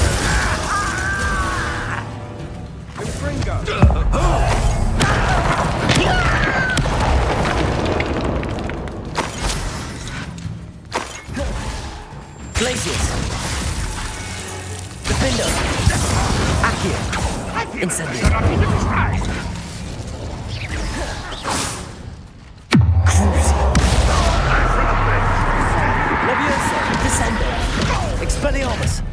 Glaciers. Defender. Accio. Incendio. Cruising. Leviosa. Descendo. Expelliarmus.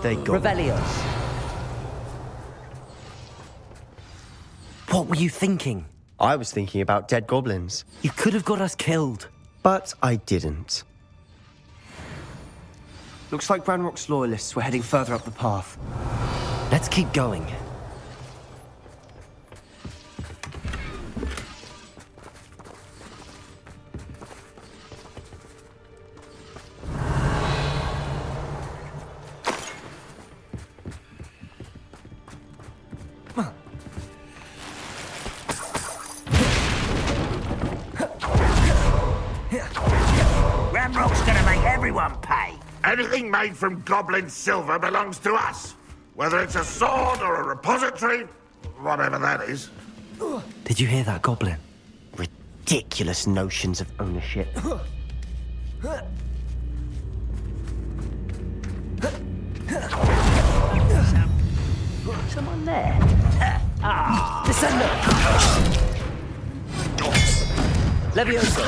They got me. Revelio. What were you thinking? I was thinking about dead goblins, You could have got us killed. but I didn't. Looks like Ranrock's loyalists were heading further up the path. Let's keep going. Ramrock's gonna make everyone pay. Anything made from goblin silver belongs to us. Whether it's a sword or a repository, whatever that is. Did you hear that, Goblin? Ridiculous notions of ownership. Someone there? Descendo! Leviosa!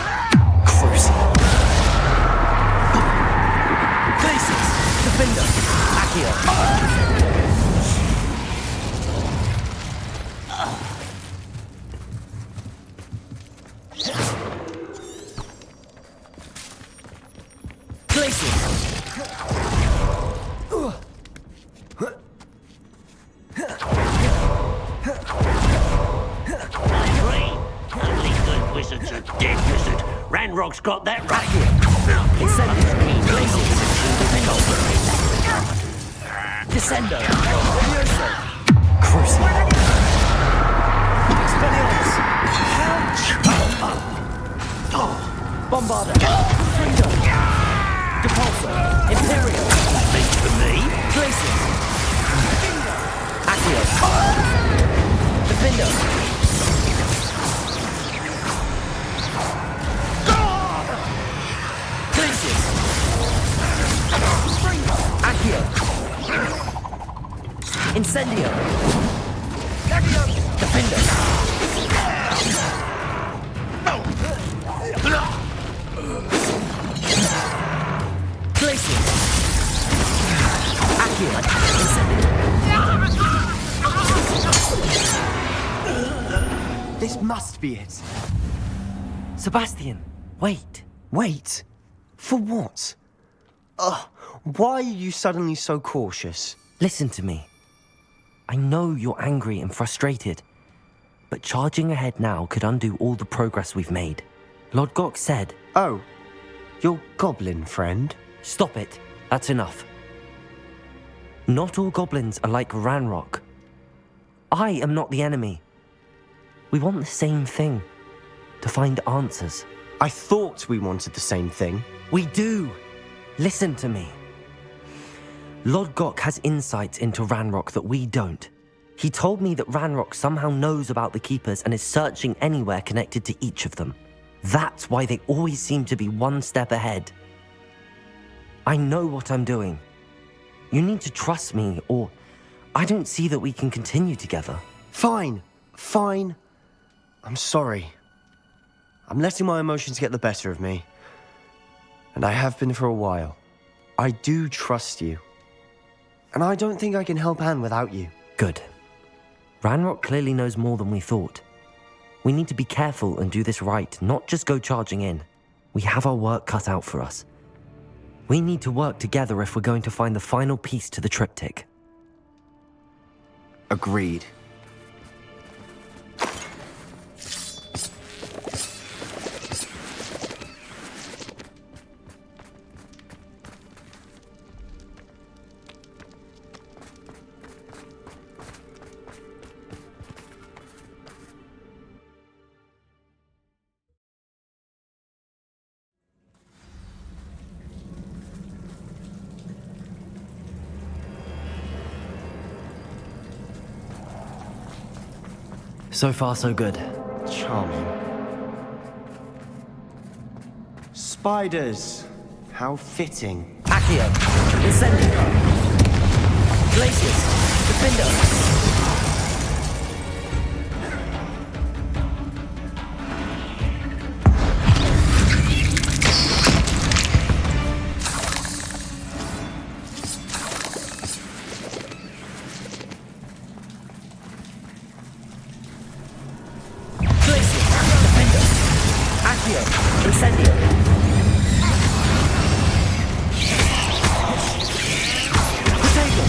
Cruising. Glaciers! Defender! Accio! Glaciers! I agree. Only good wizards are dead wizard. Ranrock's got that right. Incendio! Descendo! Leviosa! Cruising! Expelliarmus! Bombarda! Freedom! Depulso! Imperial! Speak for me. Glaciers! Accio! Defender! Glaciers! Accio! Incendio! Defender! Glaciers! Accio! Incendio! This must be it. Sebastian, wait. Wait. For what? Why are you suddenly so cautious? Listen to me. I know you're angry and frustrated, but charging ahead now could undo all the progress we've made. Lord Gok said, Oh, your goblin friend? stop it. That's enough. Not all goblins are like Ranrock. I am not the enemy. We want the same thing. To find answers. I thought we wanted the same thing. We do. Listen to me. Lord Gok has insights into Ranrock that we don't. He told me that Ranrock somehow knows about the Keepers and is searching anywhere connected to each of them. That's why they always seem to be one step ahead. I know what I'm doing. You need to trust me, or I don't see that we can continue together. Fine. I'm sorry. I'm letting my emotions get the better of me. And I have been for a while. I do trust you. And I don't think I can help Anne without you. Good. Ranrock clearly knows more than we thought. We need to be careful and do this right, not just go charging in. We have our work cut out for us. We need to work together if we're going to find the final piece to the triptych. Agreed. So far, so good. Charming. Spiders. How fitting. Accio. Incendio. Glacius. Defender. Incendio. Potato.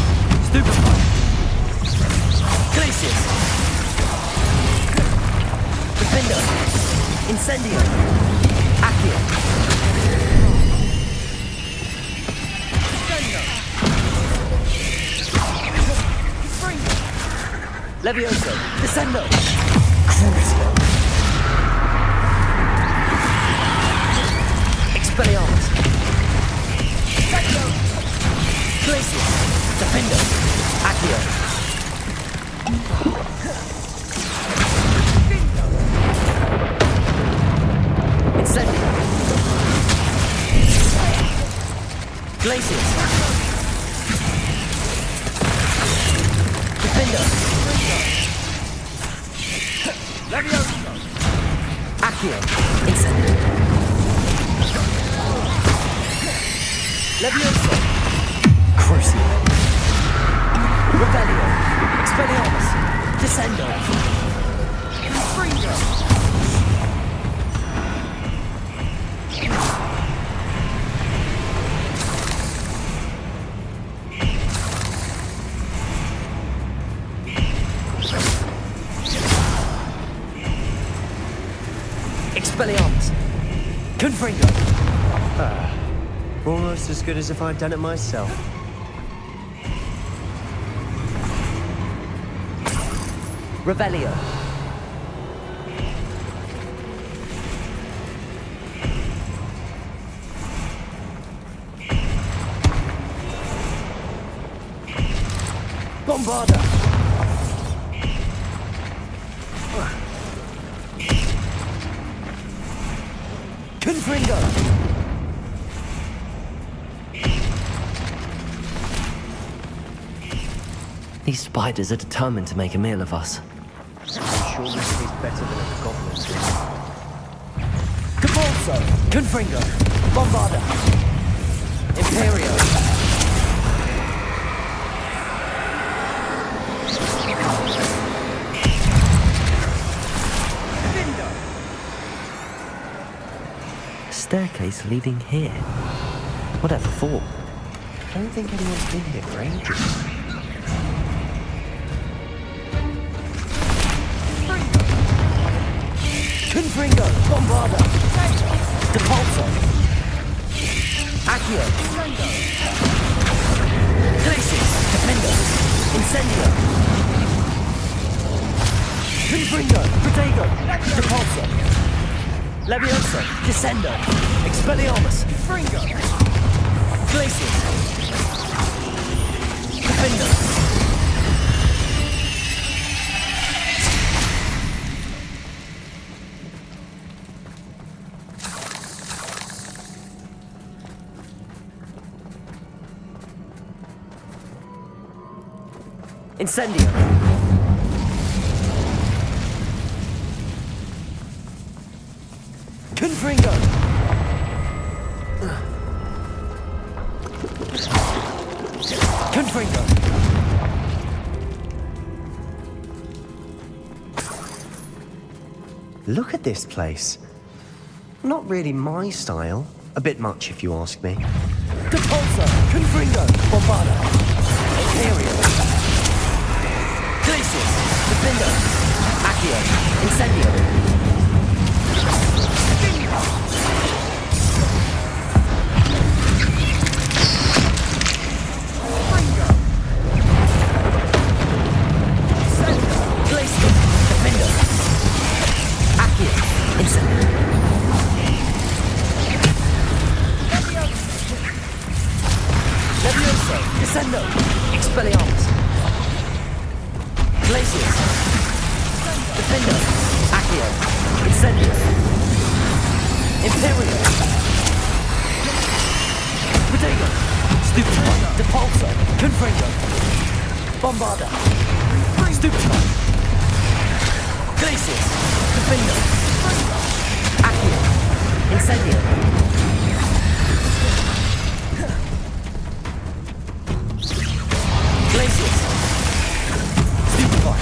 Stupefy. Glacius. Defender. Incendio. Accio. Levioso. Descendo. Crucio. Expelliarmus. Glacius. Defender. Accio. Incendio. Glacius. Defender. Levioso. Accio. Incendio. Levioso. Crucio. Revelio. Expelliarmus. Descendo. Fringo. Expelliarmus. Confringo. Almost as good as if I'd done it myself. Revelio. Bombarda. Confringo. These spiders are determined to make a meal of us. I'm sure this tastes better than a goblin's do. Capolso. Confringo. Bombarda. Imperio. Staircase leading here. Whatever for? I don't think anyone's been here for ages. Confringo. Bombarda. Depulso. Accio. Glacius. Defender. Incendio. Confringo. Protego. Depulso. Levioso. Descendo. Expelliarmus. Fringo. Glacius. Defender. Incendio. Confringo. Confringo. Look at this place. Not really my style. A bit much, if you ask me. Depulso. Confringo. Bombarda. Imperio. Glacius. Defender. Accio. Incendio. Glacius. Defender. Accio. Incendio. Levioso. Descendo. Expelliarmus. Glacius. Defender. Accio. Incendio. Imperio. Stupefy. Depulso. Confringo. Bombarda. Stupefy. Glacius. Defendo. Accio. Incendio. Glacius. Stupefy.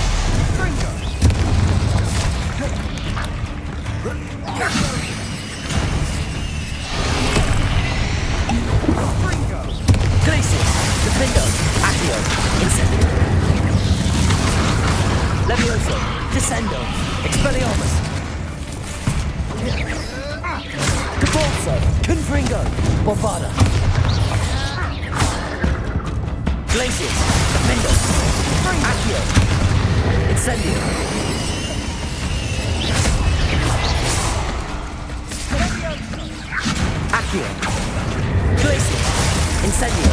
Glacius. Defendo. Accio. Incendio. Levioso. Descendo. Expelliarmus. Caporzo. Confringo. Bombarda. Glacius. Defendo. Accio. Incendio. Accio. Glacius. Incendio.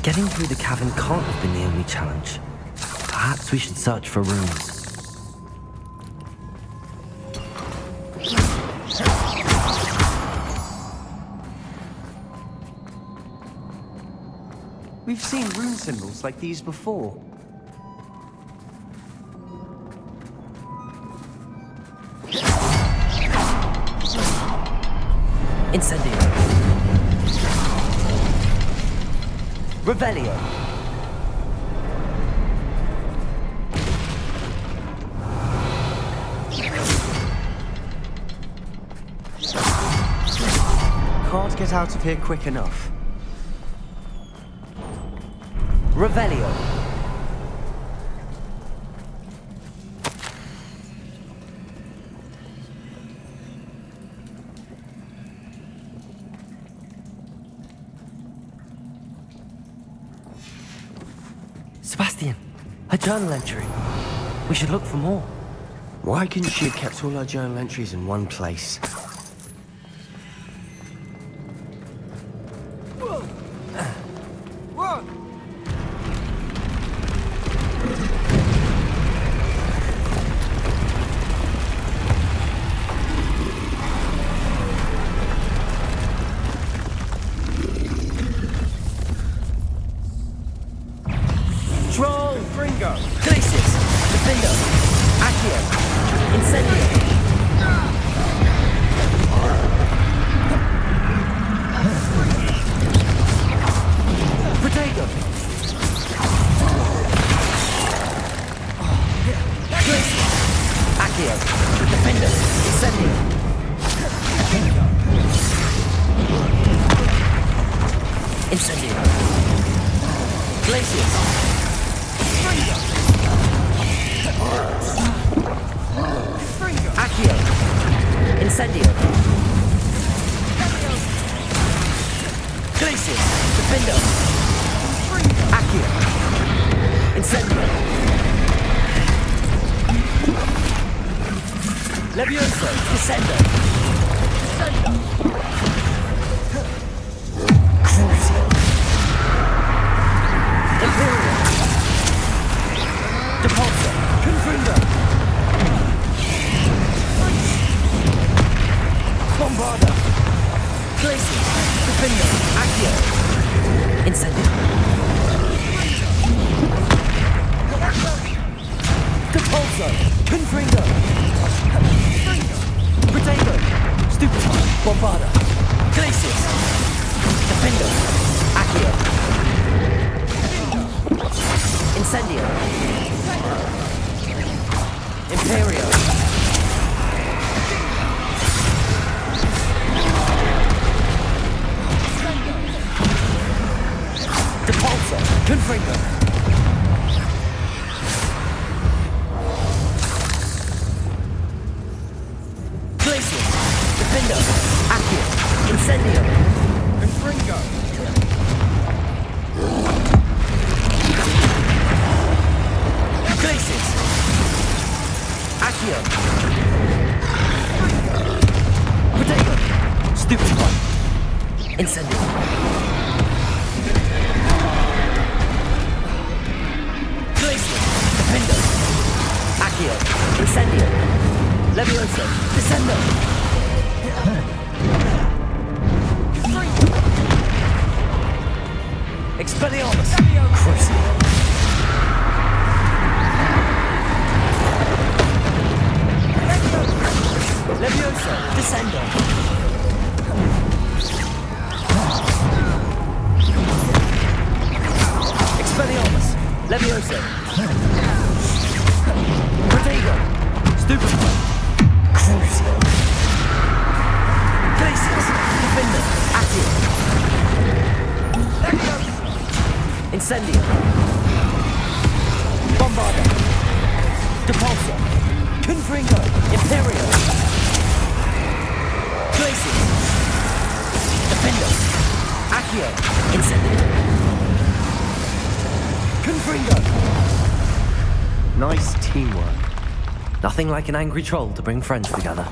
Getting through the cavern can't have been the only challenge. Perhaps we should search for rooms. We've seen rune symbols like these before. Incendio. Revelio. Can't get out of here quick enough. Revelio. Sebastian, a journal entry. We should look for more. Why couldn't she have kept all her journal entries in one place? Troll! Fringo! Glacius! Defendo! Accio! Incendio! Protego! Glacius! Accio! Defendo! Incendio! Incendio! Glacius! Accio. Incendio. Glacius. Defendo. Accio. Incendio. Levioso. Descendo. Crucio. Imperial. Depulso. Confringo. Bombarda. Glacius. Defendo. Accio. Incendio. Depulso. Confringo. Protego. Stupefy. Bombarda. Glacius. Defendo. Accio. Incendio. Imperial. Depulso. Confringo. Glacius. Defendo. Accio. Incendio. Confringo. Glacius. Accio. Protego. Stupefy. Incendio. Glacius. Defendo. Accio. Incendio. Levioso. Descendo. Expelliarmus! Crucible! Levioso! Descendo! Expelliarmus! Levioso! Protego! Stupefy! Crucio! Glacius! Defender! Accio! Incendio! Bombarda! Depulso! Confringo! Imperio! Glacius! Defender! Accio! Incendio! Confringo! Nice teamwork. Nothing like an angry troll to bring friends together.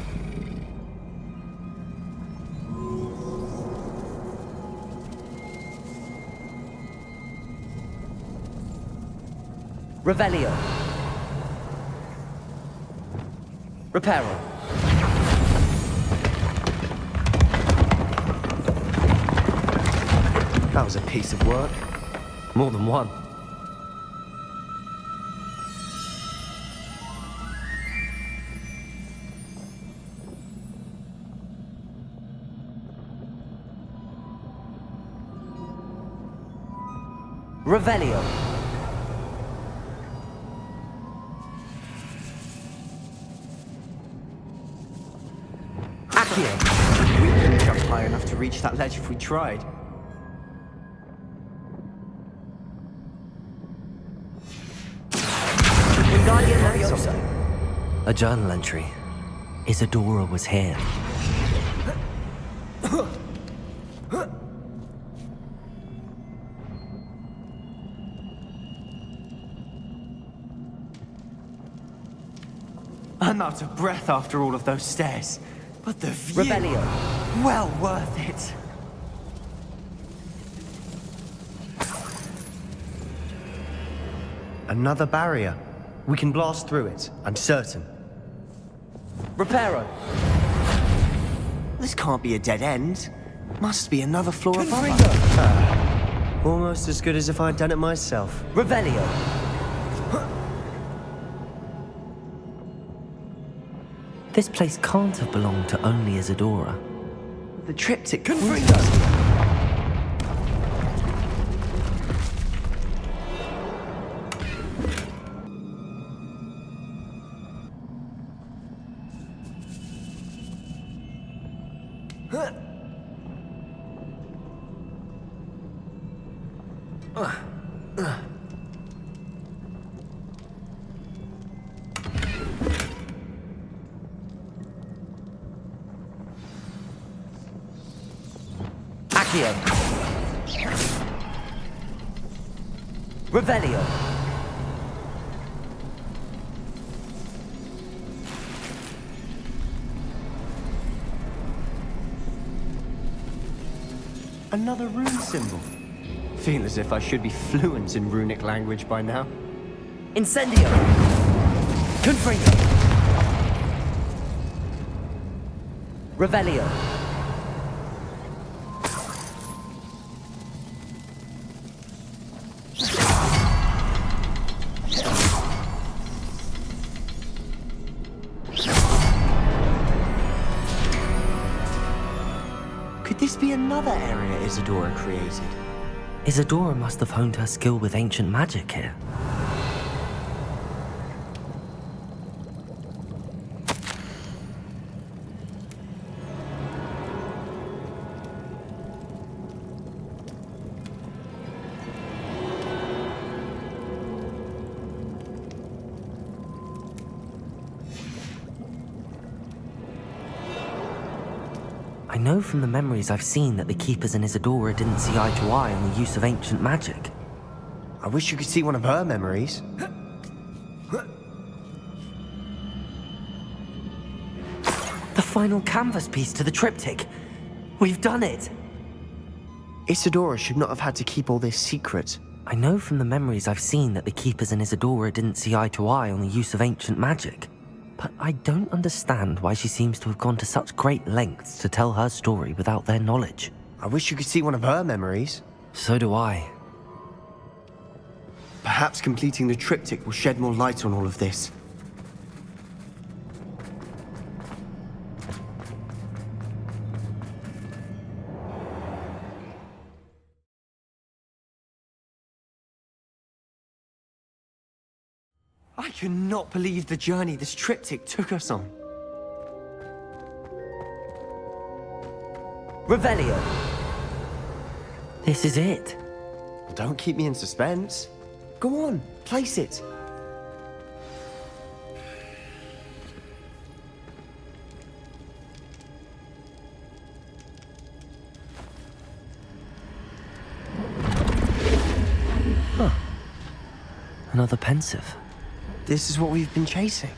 Revelio. Reparo. That was a piece of work. More than one. Revelio. Accio. We couldn't jump high enough to reach that ledge if we tried. Wingardium Leviosa. A journal entry. Isadora was here. I'm out of breath after all of those stairs. But the view... Revelio. Well worth it. Another barrier. We can blast through it, I'm certain. Reparo. This can't be a dead end. Must be another floor above Confringo. us. Almost as good as if I'd done it myself. Revelio. This place can't have belonged to only Isadora. The triptych... Confringo. Accio. Revelio. Another rune symbol. Feel as if I should be fluent in runic language by now. Incendio. Confringo. Revelio. Could this be another area Isadora created? Isadora must have honed her skill with ancient magic here. I know from the memories I've seen that the Keepers and Isadora didn't see eye to eye on the use of ancient magic. I wish you could see one of her memories. The final canvas piece to the triptych. We've done it! Isadora should not have had to keep all this secret. I know from the memories I've seen that the Keepers and Isadora didn't see eye to eye on the use of ancient magic. But I don't understand why she seems to have gone to such great lengths to tell her story without their knowledge. I wish you could see one of her memories. So do I. Perhaps completing the triptych will shed more light on all of this. I cannot believe the journey this triptych took us on. Revelio. This is it. Don't keep me in suspense. Go on, place it. Huh. Another pensive. This is what we've been chasing.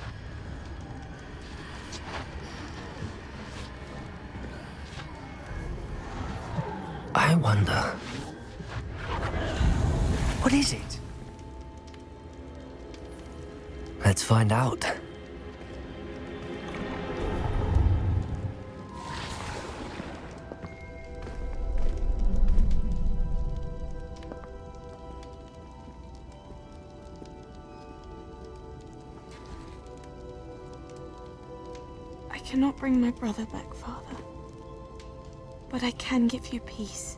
I wonder. What is it? Let's find out. I cannot bring my brother back, Father. But I can give you peace.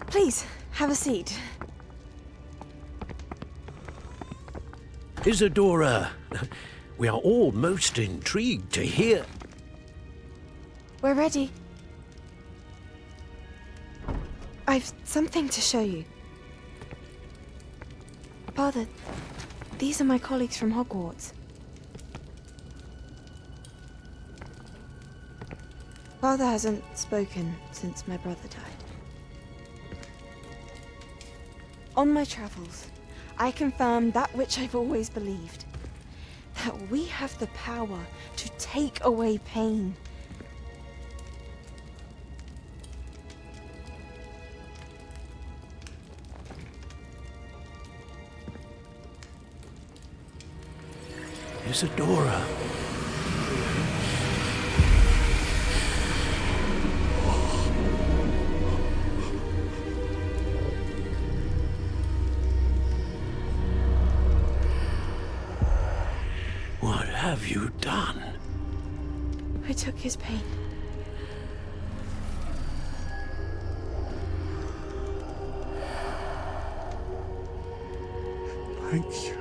Please, have a seat. Isadora, we are all most intrigued to hear. We're ready. I've something to show you. Father, these are my colleagues from Hogwarts. Father hasn't spoken since my brother died. On my travels, I confirmed that which I've always believed. That we have the power to take away pain. Isadora. What have you done? I took his pain. Thank you.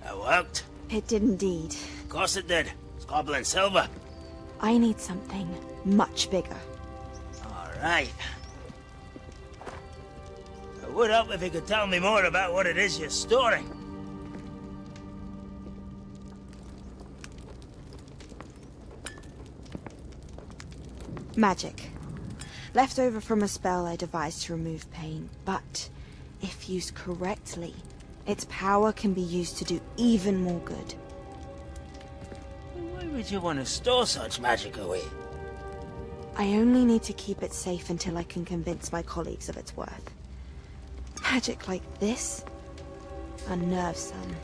That worked. It did indeed. Of course it did. It's goblin silver. I need something much bigger. All right. It would help if you could tell me more about what it is you're storing. Magic. Left over from a spell I devised to remove pain, but if used correctly, its power can be used to do even more good. Why would you want to store such magic away? I only need to keep it safe until I can convince my colleagues of its worth. Magic like this unnerves some.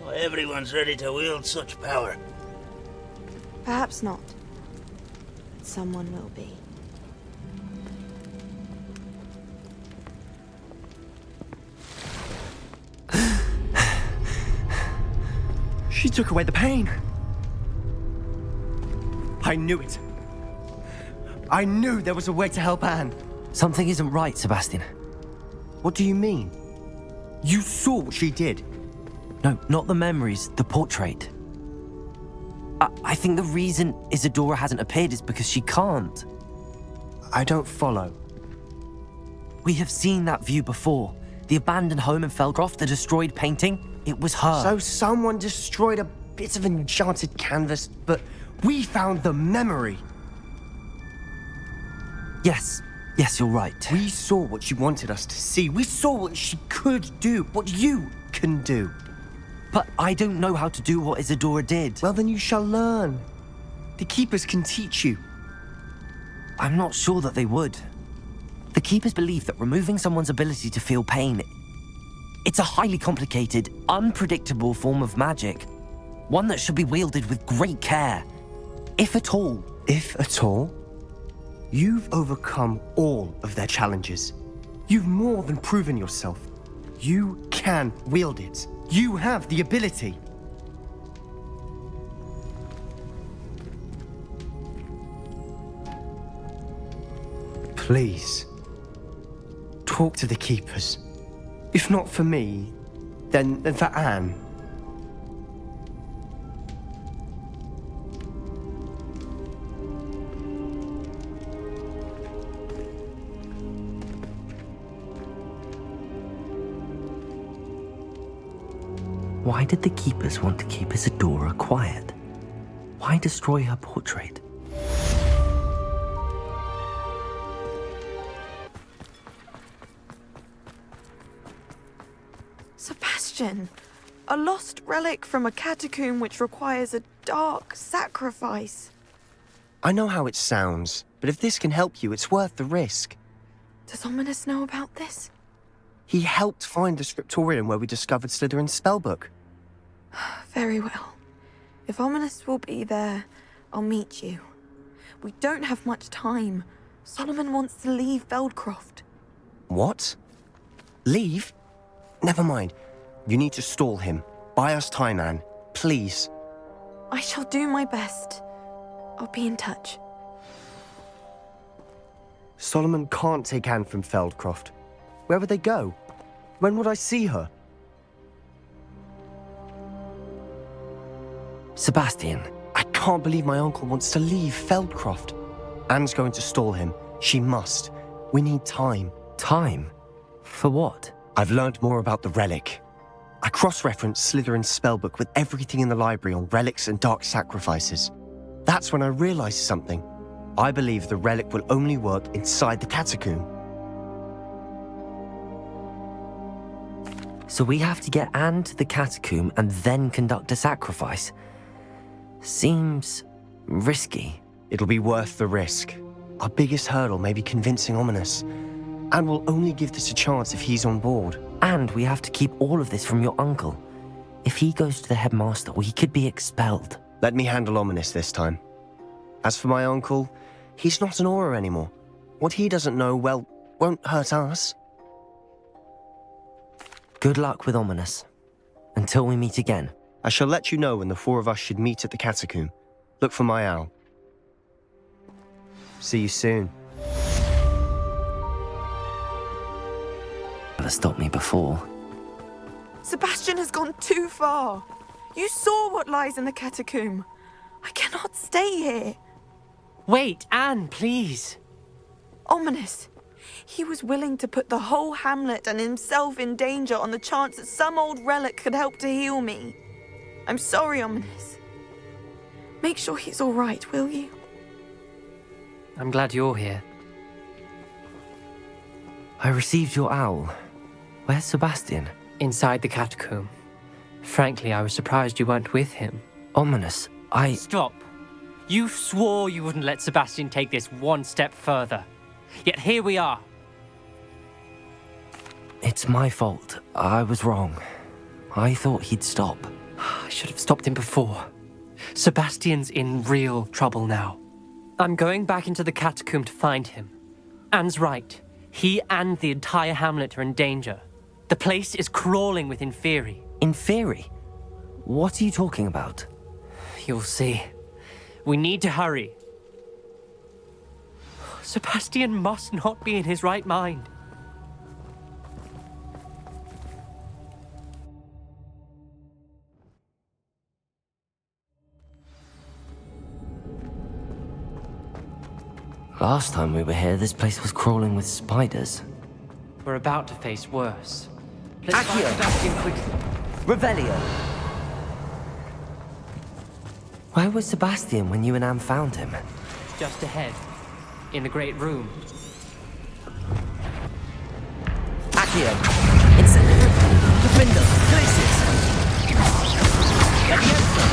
Not everyone's ready to wield such power. Perhaps not. But someone will be. She took away the pain. I knew it. I knew there was a way to help Anne. Something isn't right, Sebastian. What do you mean? You saw what she did. No, not the memories, the portrait. I think the reason Isadora hasn't appeared is because she can't. I don't follow. We have seen that view before. The abandoned home in Felcroft, the destroyed painting, it was her. So someone destroyed a bit of enchanted canvas, but we found the memory. Yes, you're right. We saw what she wanted us to see. We saw what she could do, what you can do. But I don't know how to do what Isadora did. Well, then you shall learn. The Keepers can teach you. I'm not sure that they would. The Keepers believe that removing someone's ability to feel pain, it's a highly complicated, unpredictable form of magic. One that should be wielded with great care. If at all. If at all? You've overcome all of their challenges. You've more than proven yourself. You can wield it. You have the ability. Please, talk to the Keepers. If not for me, then for Anne. Why did the Keepers want to keep Isadora quiet? Why destroy her portrait? Sebastian, a lost relic from a catacomb which requires a dark sacrifice. I know how it sounds, but if this can help you, it's worth the risk. Does Ominous know about this? He helped find the scriptorium where we discovered Slytherin's spellbook. Very well. If Ominous will be there, I'll meet you. We don't have much time. Solomon wants to leave Feldcroft. What? Leave? Never mind. You need to stall him. Buy us time, Anne. Please. I shall do my best. I'll be in touch. Solomon can't take Anne from Feldcroft. Where would they go? When would I see her? Sebastian. I can't believe my uncle wants to leave Feldcroft. Anne's going to stall him. She must. We need time. Time? For what? I've learned more about the relic. I cross-referenced Slytherin's spellbook with everything in the library on relics and dark sacrifices. That's when I realized something. I believe the relic will only work inside the catacomb. So we have to get Anne to the catacomb and then conduct a sacrifice. Seems risky. It'll be worth the risk. Our biggest hurdle may be convincing Ominous. And we'll only give this a chance if he's on board. And we have to keep all of this from your uncle. If he goes to the headmaster, we could be expelled. Let me handle Ominous this time. As for my uncle, he's not an Auror anymore. What he doesn't know, well, won't hurt us. Good luck with Ominous. Until we meet again. I shall let you know when the four of us should meet at the catacomb. Look for my owl. See you soon. Never stopped me before. Sebastian has gone too far. You saw what lies in the catacomb. I cannot stay here. Wait, Anne, please. Ominous. He was willing to put the whole hamlet and himself in danger on the chance that some old relic could help to heal me. I'm sorry, Ominous. Make sure he's all right, will you? I'm glad you're here. I received your owl. Where's Sebastian? Inside the catacomb. Frankly, I was surprised you weren't with him. Ominous, Stop. You swore you wouldn't let Sebastian take this one step further. Yet here we are. It's my fault. I was wrong. I thought he'd stop. I should have stopped him before. Sebastian's in real trouble now. I'm going back into the catacomb to find him. Anne's right. He and the entire hamlet are in danger. The place is crawling with Inferi. Inferi? What are you talking about? You'll see. We need to hurry. Sebastian must not be in his right mind. Last time we were here, this place was crawling with spiders. We're about to face worse. Let's find Accio! Sebastian quickly. Revelio! Where was Sebastian when you and Anne found him? Just ahead. In the great room. Accio! Defender! Places! Leviosa!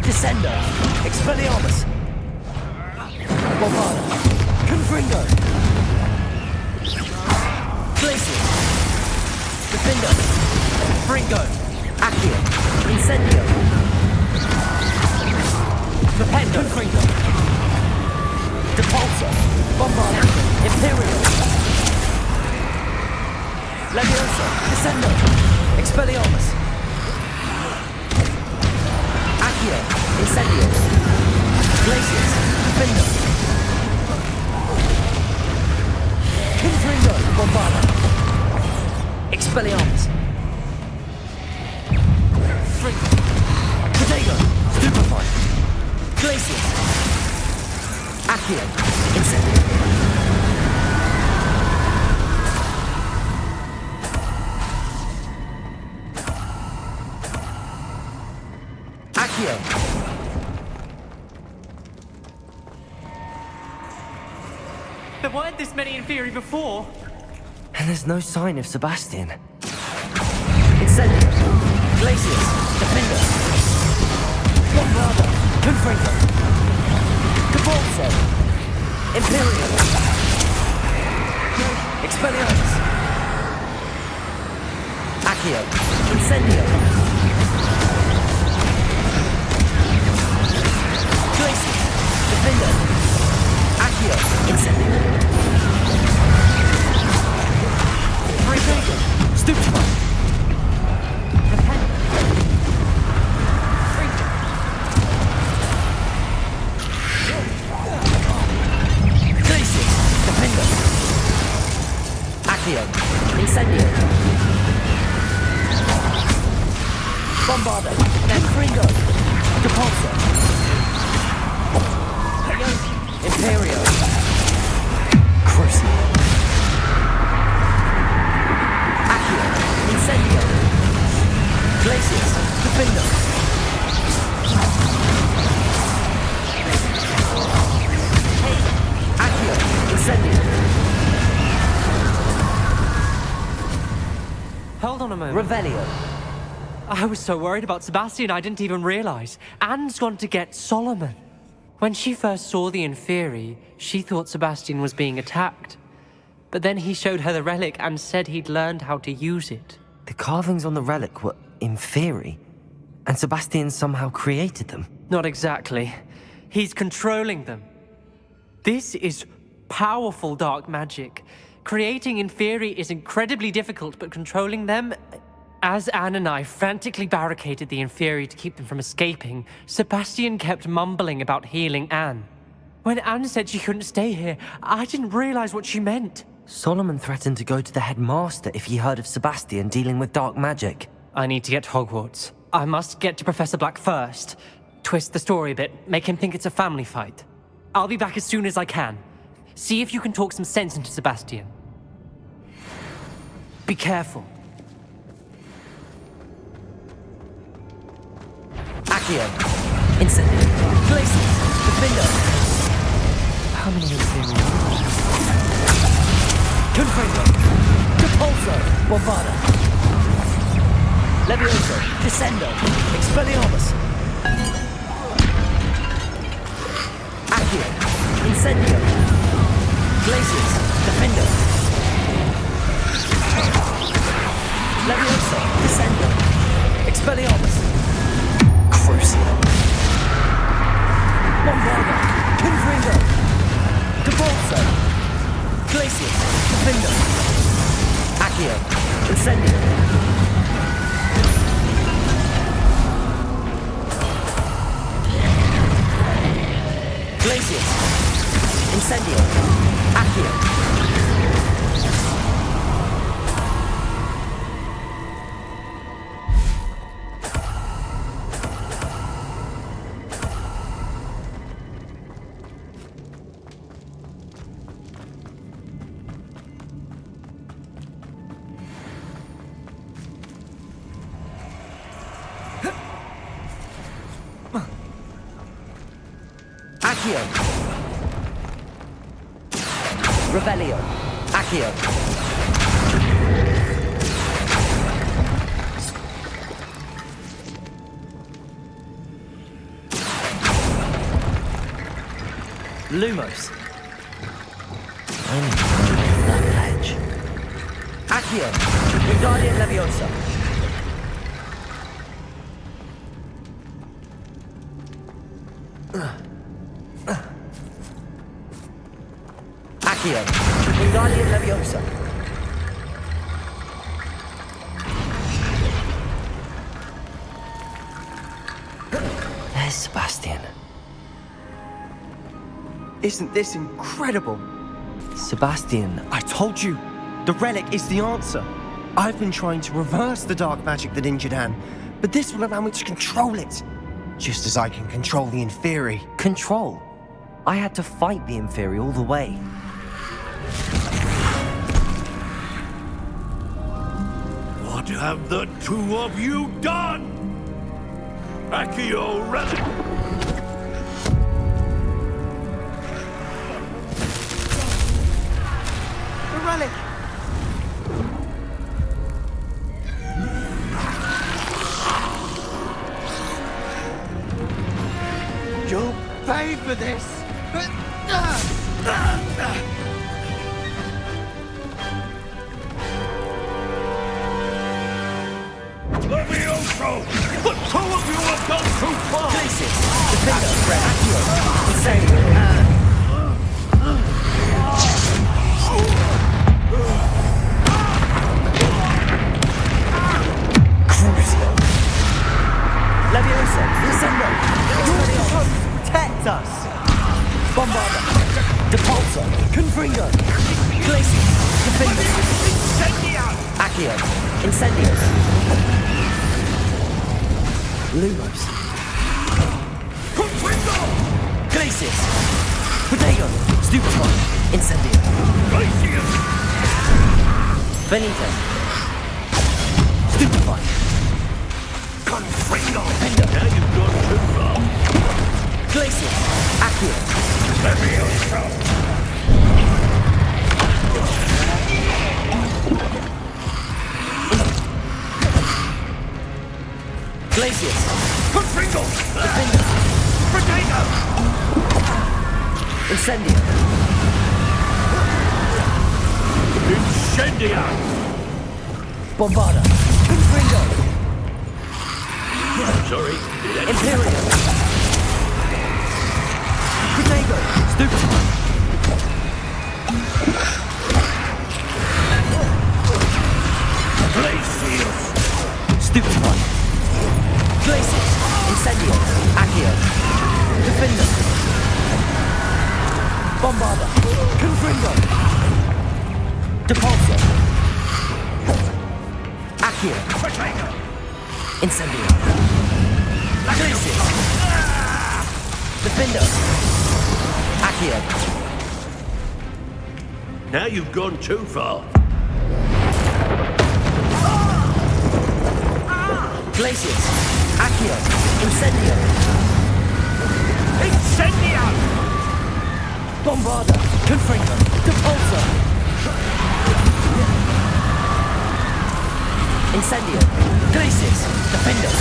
Descendo. Expelliarmus. Bombarda. Confringo. Glacius. Defendo. Fringo. Accio. Incendio. Flipendo. Confringo. Depulso. Bombarda. Imperial. Levioso. Descendo. Expelliarmus. Accio. Incendio. Glacius. Defendo. Confringo. Bombarda. Expelliarmus. Fringo. Protego. Stupefy. Glacius. Accio. Incendio. Accio. There weren't this many in theory before. And there's no sign of Sebastian. Incendio. Glacius. Defender. Bombarda. Confringo. Depulso. Imperial. Expelliarmus. Accio. Incendio. Glacius. Defender. Accio. Incendio. Fringo. Stupefy. Defender. Fringo. Glacius. Defender. Accio. Incendio. Bombarda. Fringo. Depulso. Imperio. Crucible. Accio. Incendio. Glacius. Defendo. Accio. Incendio. Hold on a moment. Revelio. I was so worried about Sebastian I didn't even realize. Anne's gone to get Solomon. When she first saw the Inferi, she thought Sebastian was being attacked. But then he showed her the relic and said he'd learned how to use it. The carvings on the relic were Inferi, and Sebastian somehow created them. Not exactly. He's controlling them. This is powerful dark magic. Creating Inferi is incredibly difficult, but controlling them... As Anne and I frantically barricaded the Inferi to keep them from escaping, Sebastian kept mumbling about healing Anne. When Anne said she couldn't stay here, I didn't realize what she meant. Solomon threatened to go to the headmaster if he heard of Sebastian dealing with dark magic. I need to get to Hogwarts. I must get to Professor Black first. Twist the story a bit, make him think it's a family fight. I'll be back as soon as I can. See if you can talk some sense into Sebastian. Be careful. Accio. Incendio. Glacius. Defendo. How many Inferi? Confringo. Depulso. Bombarda. Levioso. Descendo. Expelliarmus. Accio. Incendio. Glacius. Defendo. Levioso. Descendo. Expelliarmus. Crucible. Bombarda. Confringo. Depulso. Glacius. Defendo. Accio. Incendio. Glacius. Incendio. Accio. Accio. Revelio. Accio. Lumos. That ledge. Accio. Wingardium Leviosa. Accio. Wingardium Leviosa. There's Sebastian. Isn't this incredible? Sebastian, I told you, the relic is the answer. I've been trying to reverse the dark magic that injured Anne, but this will allow me to control it. Just as I can control the Inferi. control. I had to fight the Inferi all the way. What have the two of you done? Accio Relic! The relic! You'll pay for this! Levioso! The two of you have gone too far! Places. Defender. Accio. Insane. Crucio. Leviosa. Incendio. Protect us! Bombarda. Depulso. Confringo. Glacius. Defender. Accio. Incendio. Lumos. Glacius. Protego. Stupefy. Incendio. Benito. Stupefy. Confringo! Defender. Now you've gone too far. Glacius. Accio. Levioso! Glacius. Confringo! Defender. Protego! Incendio. Incendia! Bombarda. Confringo. Sorry, Imperial. Protego. Stupefy. Glacius! Stupefy. Glacius. Incendio. Accio. Defender. Bombarda. Confringo. Depulso. Accio. Incendio. Glacius. Defender. Accio. Now you've gone too far. Glacius. Accio. Incendio. Incendia! Bombarda. Confringo. Depulso. Incendio. Glacius. Defender.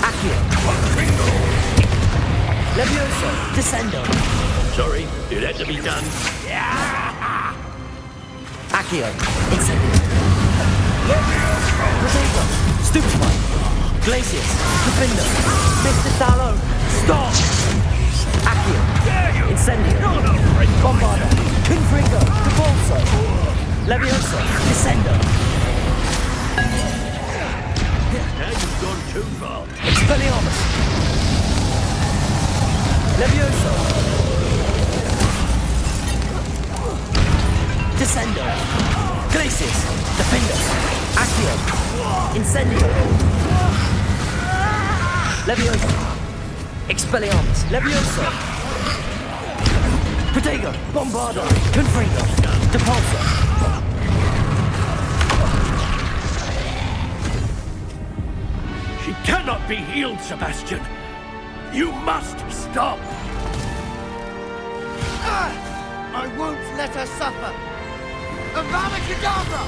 Accio. Levioso. Descendo. Sorry, it had to be done. Accio. Incendio. Protego. Stupefy. Glacius. Defender. Mr. Sallow. Stop. Accio. Incendio. Bombarda. Confringo. Depulso. Levioso. Descendo. Now you've gone too far. Expelliarmus. Levioso. Descendo. Glacius. Defender. Accio. Incendio. Levioso. Expelliarmus. Levioso. Protego. Bombarda. Confringo. Depulso. She cannot be healed, Sebastian. You must stop. I won't let her suffer. Avada Kedavra!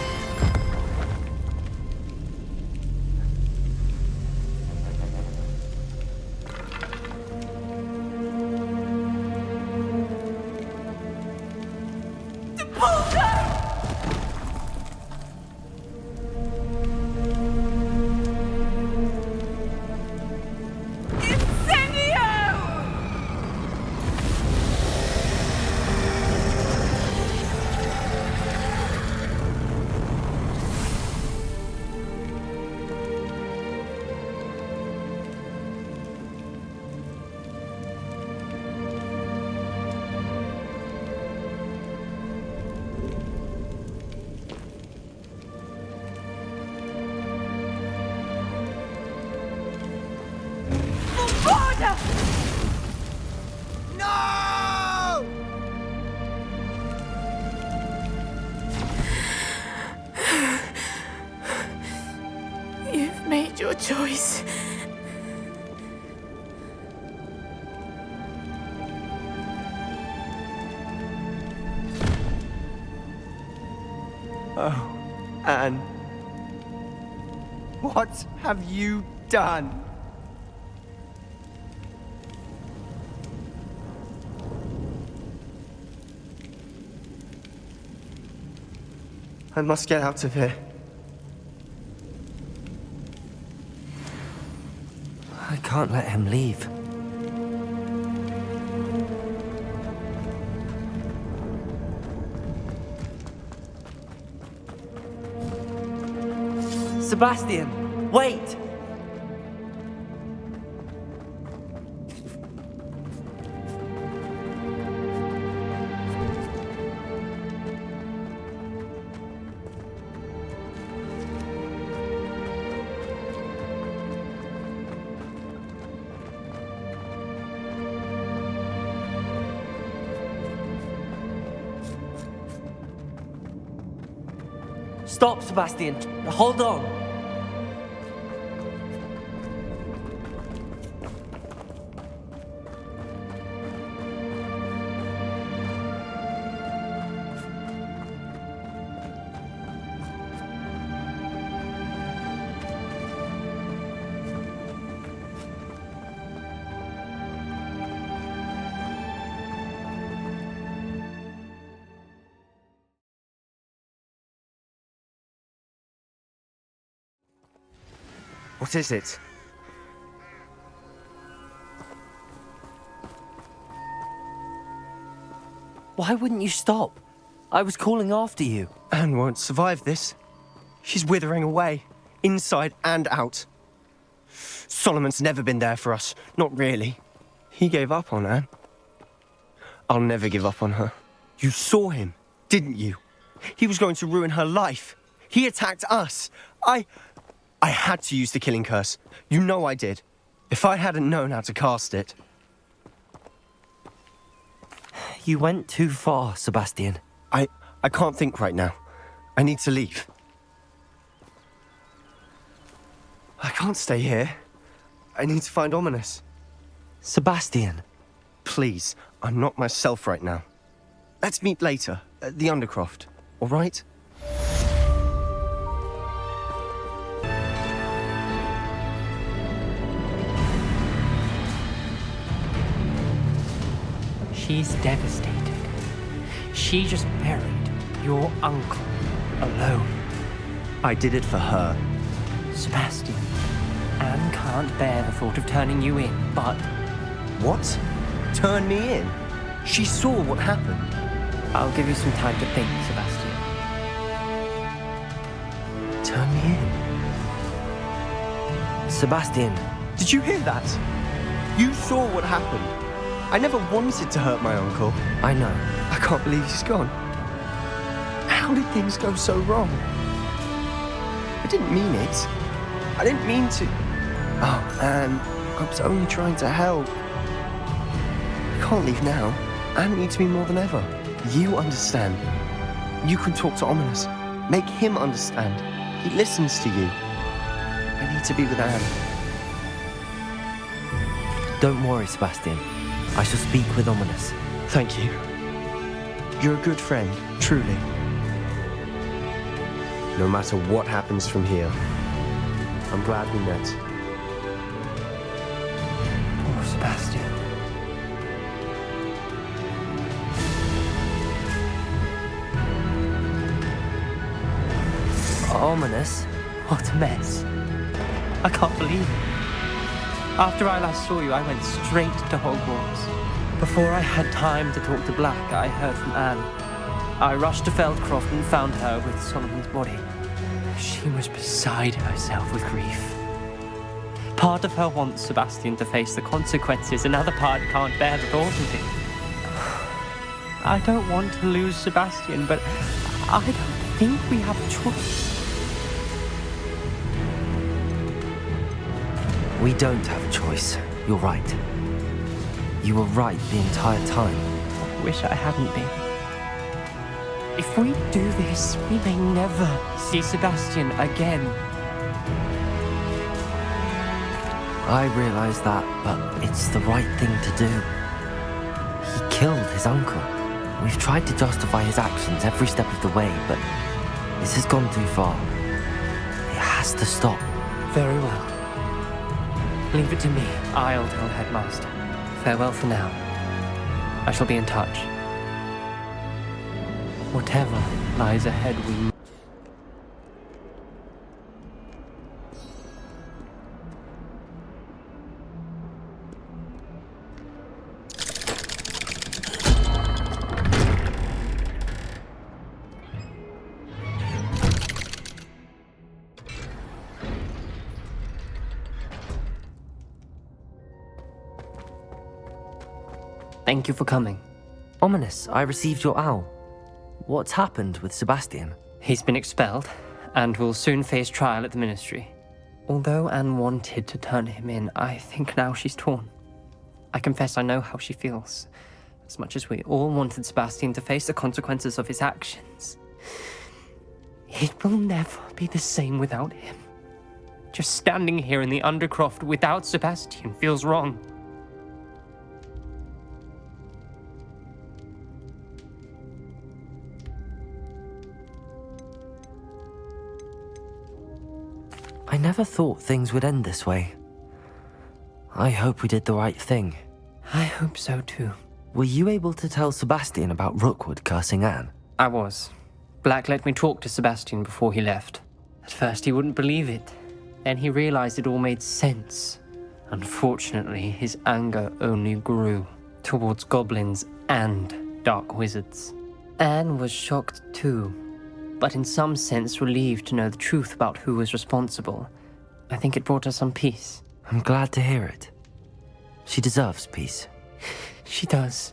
choice. Oh, Anne. What have you done? I must get out of here. I can't let him leave. Sebastian, wait! Stop, Sebastian. Hold on. What is it? Why wouldn't you stop? I was calling after you. Anne won't survive this. She's withering away, inside and out. Solomon's never been there for us. Not really. He gave up on Anne. I'll never give up on her. You saw him, didn't you? He was going to ruin her life. He attacked us. I had to use the killing curse. You know I did. If I hadn't known how to cast it... You went too far, Sebastian. I can't think right now. I need to leave. I can't stay here. I need to find Ominous. Sebastian. Please, I'm not myself right now. Let's meet later, at the Undercroft, all right? She's devastated. She just buried your uncle alone. I did it for her. Sebastian, Anne can't bear the thought of turning you in, but... What? Turn me in? She saw what happened. I'll give you some time to think, Sebastian. Turn me in? Sebastian. Did you hear that? You saw what happened. I never wanted to hurt my uncle. I know. I can't believe he's gone. How did things go so wrong? I didn't mean it. I didn't mean to... Oh, Anne, I was only trying to help. I can't leave now. Anne needs me more than ever. You understand. You can talk to Ominous. Make him understand. He listens to you. I need to be with Anne. Don't worry, Sebastian. I shall speak with Ominous. Thank you. You're a good friend, truly. No matter what happens from here, I'm glad we met. Poor Sebastian. Ominous? What a mess. I can't believe it. After I last saw you, I went straight to Hogwarts. Before I had time to talk to Black, I heard from Anne. I rushed to Feldcroft and found her with Solomon's body. She was beside herself with grief. Part of her wants Sebastian to face the consequences, another part can't bear the thought of it. I don't want to lose Sebastian, but I don't think we have a choice. We don't have a choice. You're right. You were right the entire time. I wish I hadn't been. If we do this, we may never see Sebastian again. I realise that, but it's the right thing to do. He killed his uncle. We've tried to justify his actions every step of the way, but this has gone too far. It has to stop. Very well. Leave it to me. I'll tell Headmaster. Farewell for now. I shall be in touch. Whatever lies ahead, we... Thank you for coming. Ominous, I received your owl. What's happened with Sebastian? He's been expelled, and will soon face trial at the Ministry. Although Anne wanted to turn him in, I think now she's torn. I confess I know how she feels. As much as we all wanted Sebastian to face the consequences of his actions. It will never be the same without him. Just standing here in the Undercroft without Sebastian feels wrong. I never thought things would end this way. I hope we did the right thing. I hope so too. Were you able to tell Sebastian about Rookwood cursing Anne? I was. Black let me talk to Sebastian before he left. At first he wouldn't believe it. Then he realized it all made sense. Unfortunately, his anger only grew towards goblins and dark wizards. Anne was shocked too, but in some sense relieved to know the truth about who was responsible. I think it brought her some peace. I'm glad to hear it. She deserves peace. She does.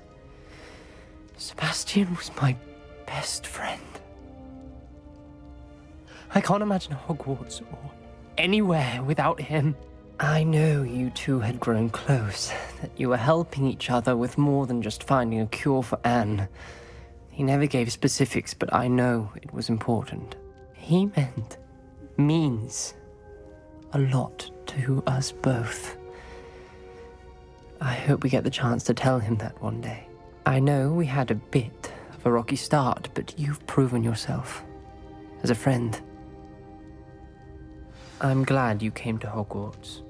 Sebastian was my best friend. I can't imagine Hogwarts or anywhere without him. I know you two had grown close, that you were helping each other with more than just finding a cure for Anne. He never gave specifics, but I know it was important. He means a lot to us both. I hope we get the chance to tell him that one day. I know we had a bit of a rocky start, but you've proven yourself as a friend. I'm glad you came to Hogwarts.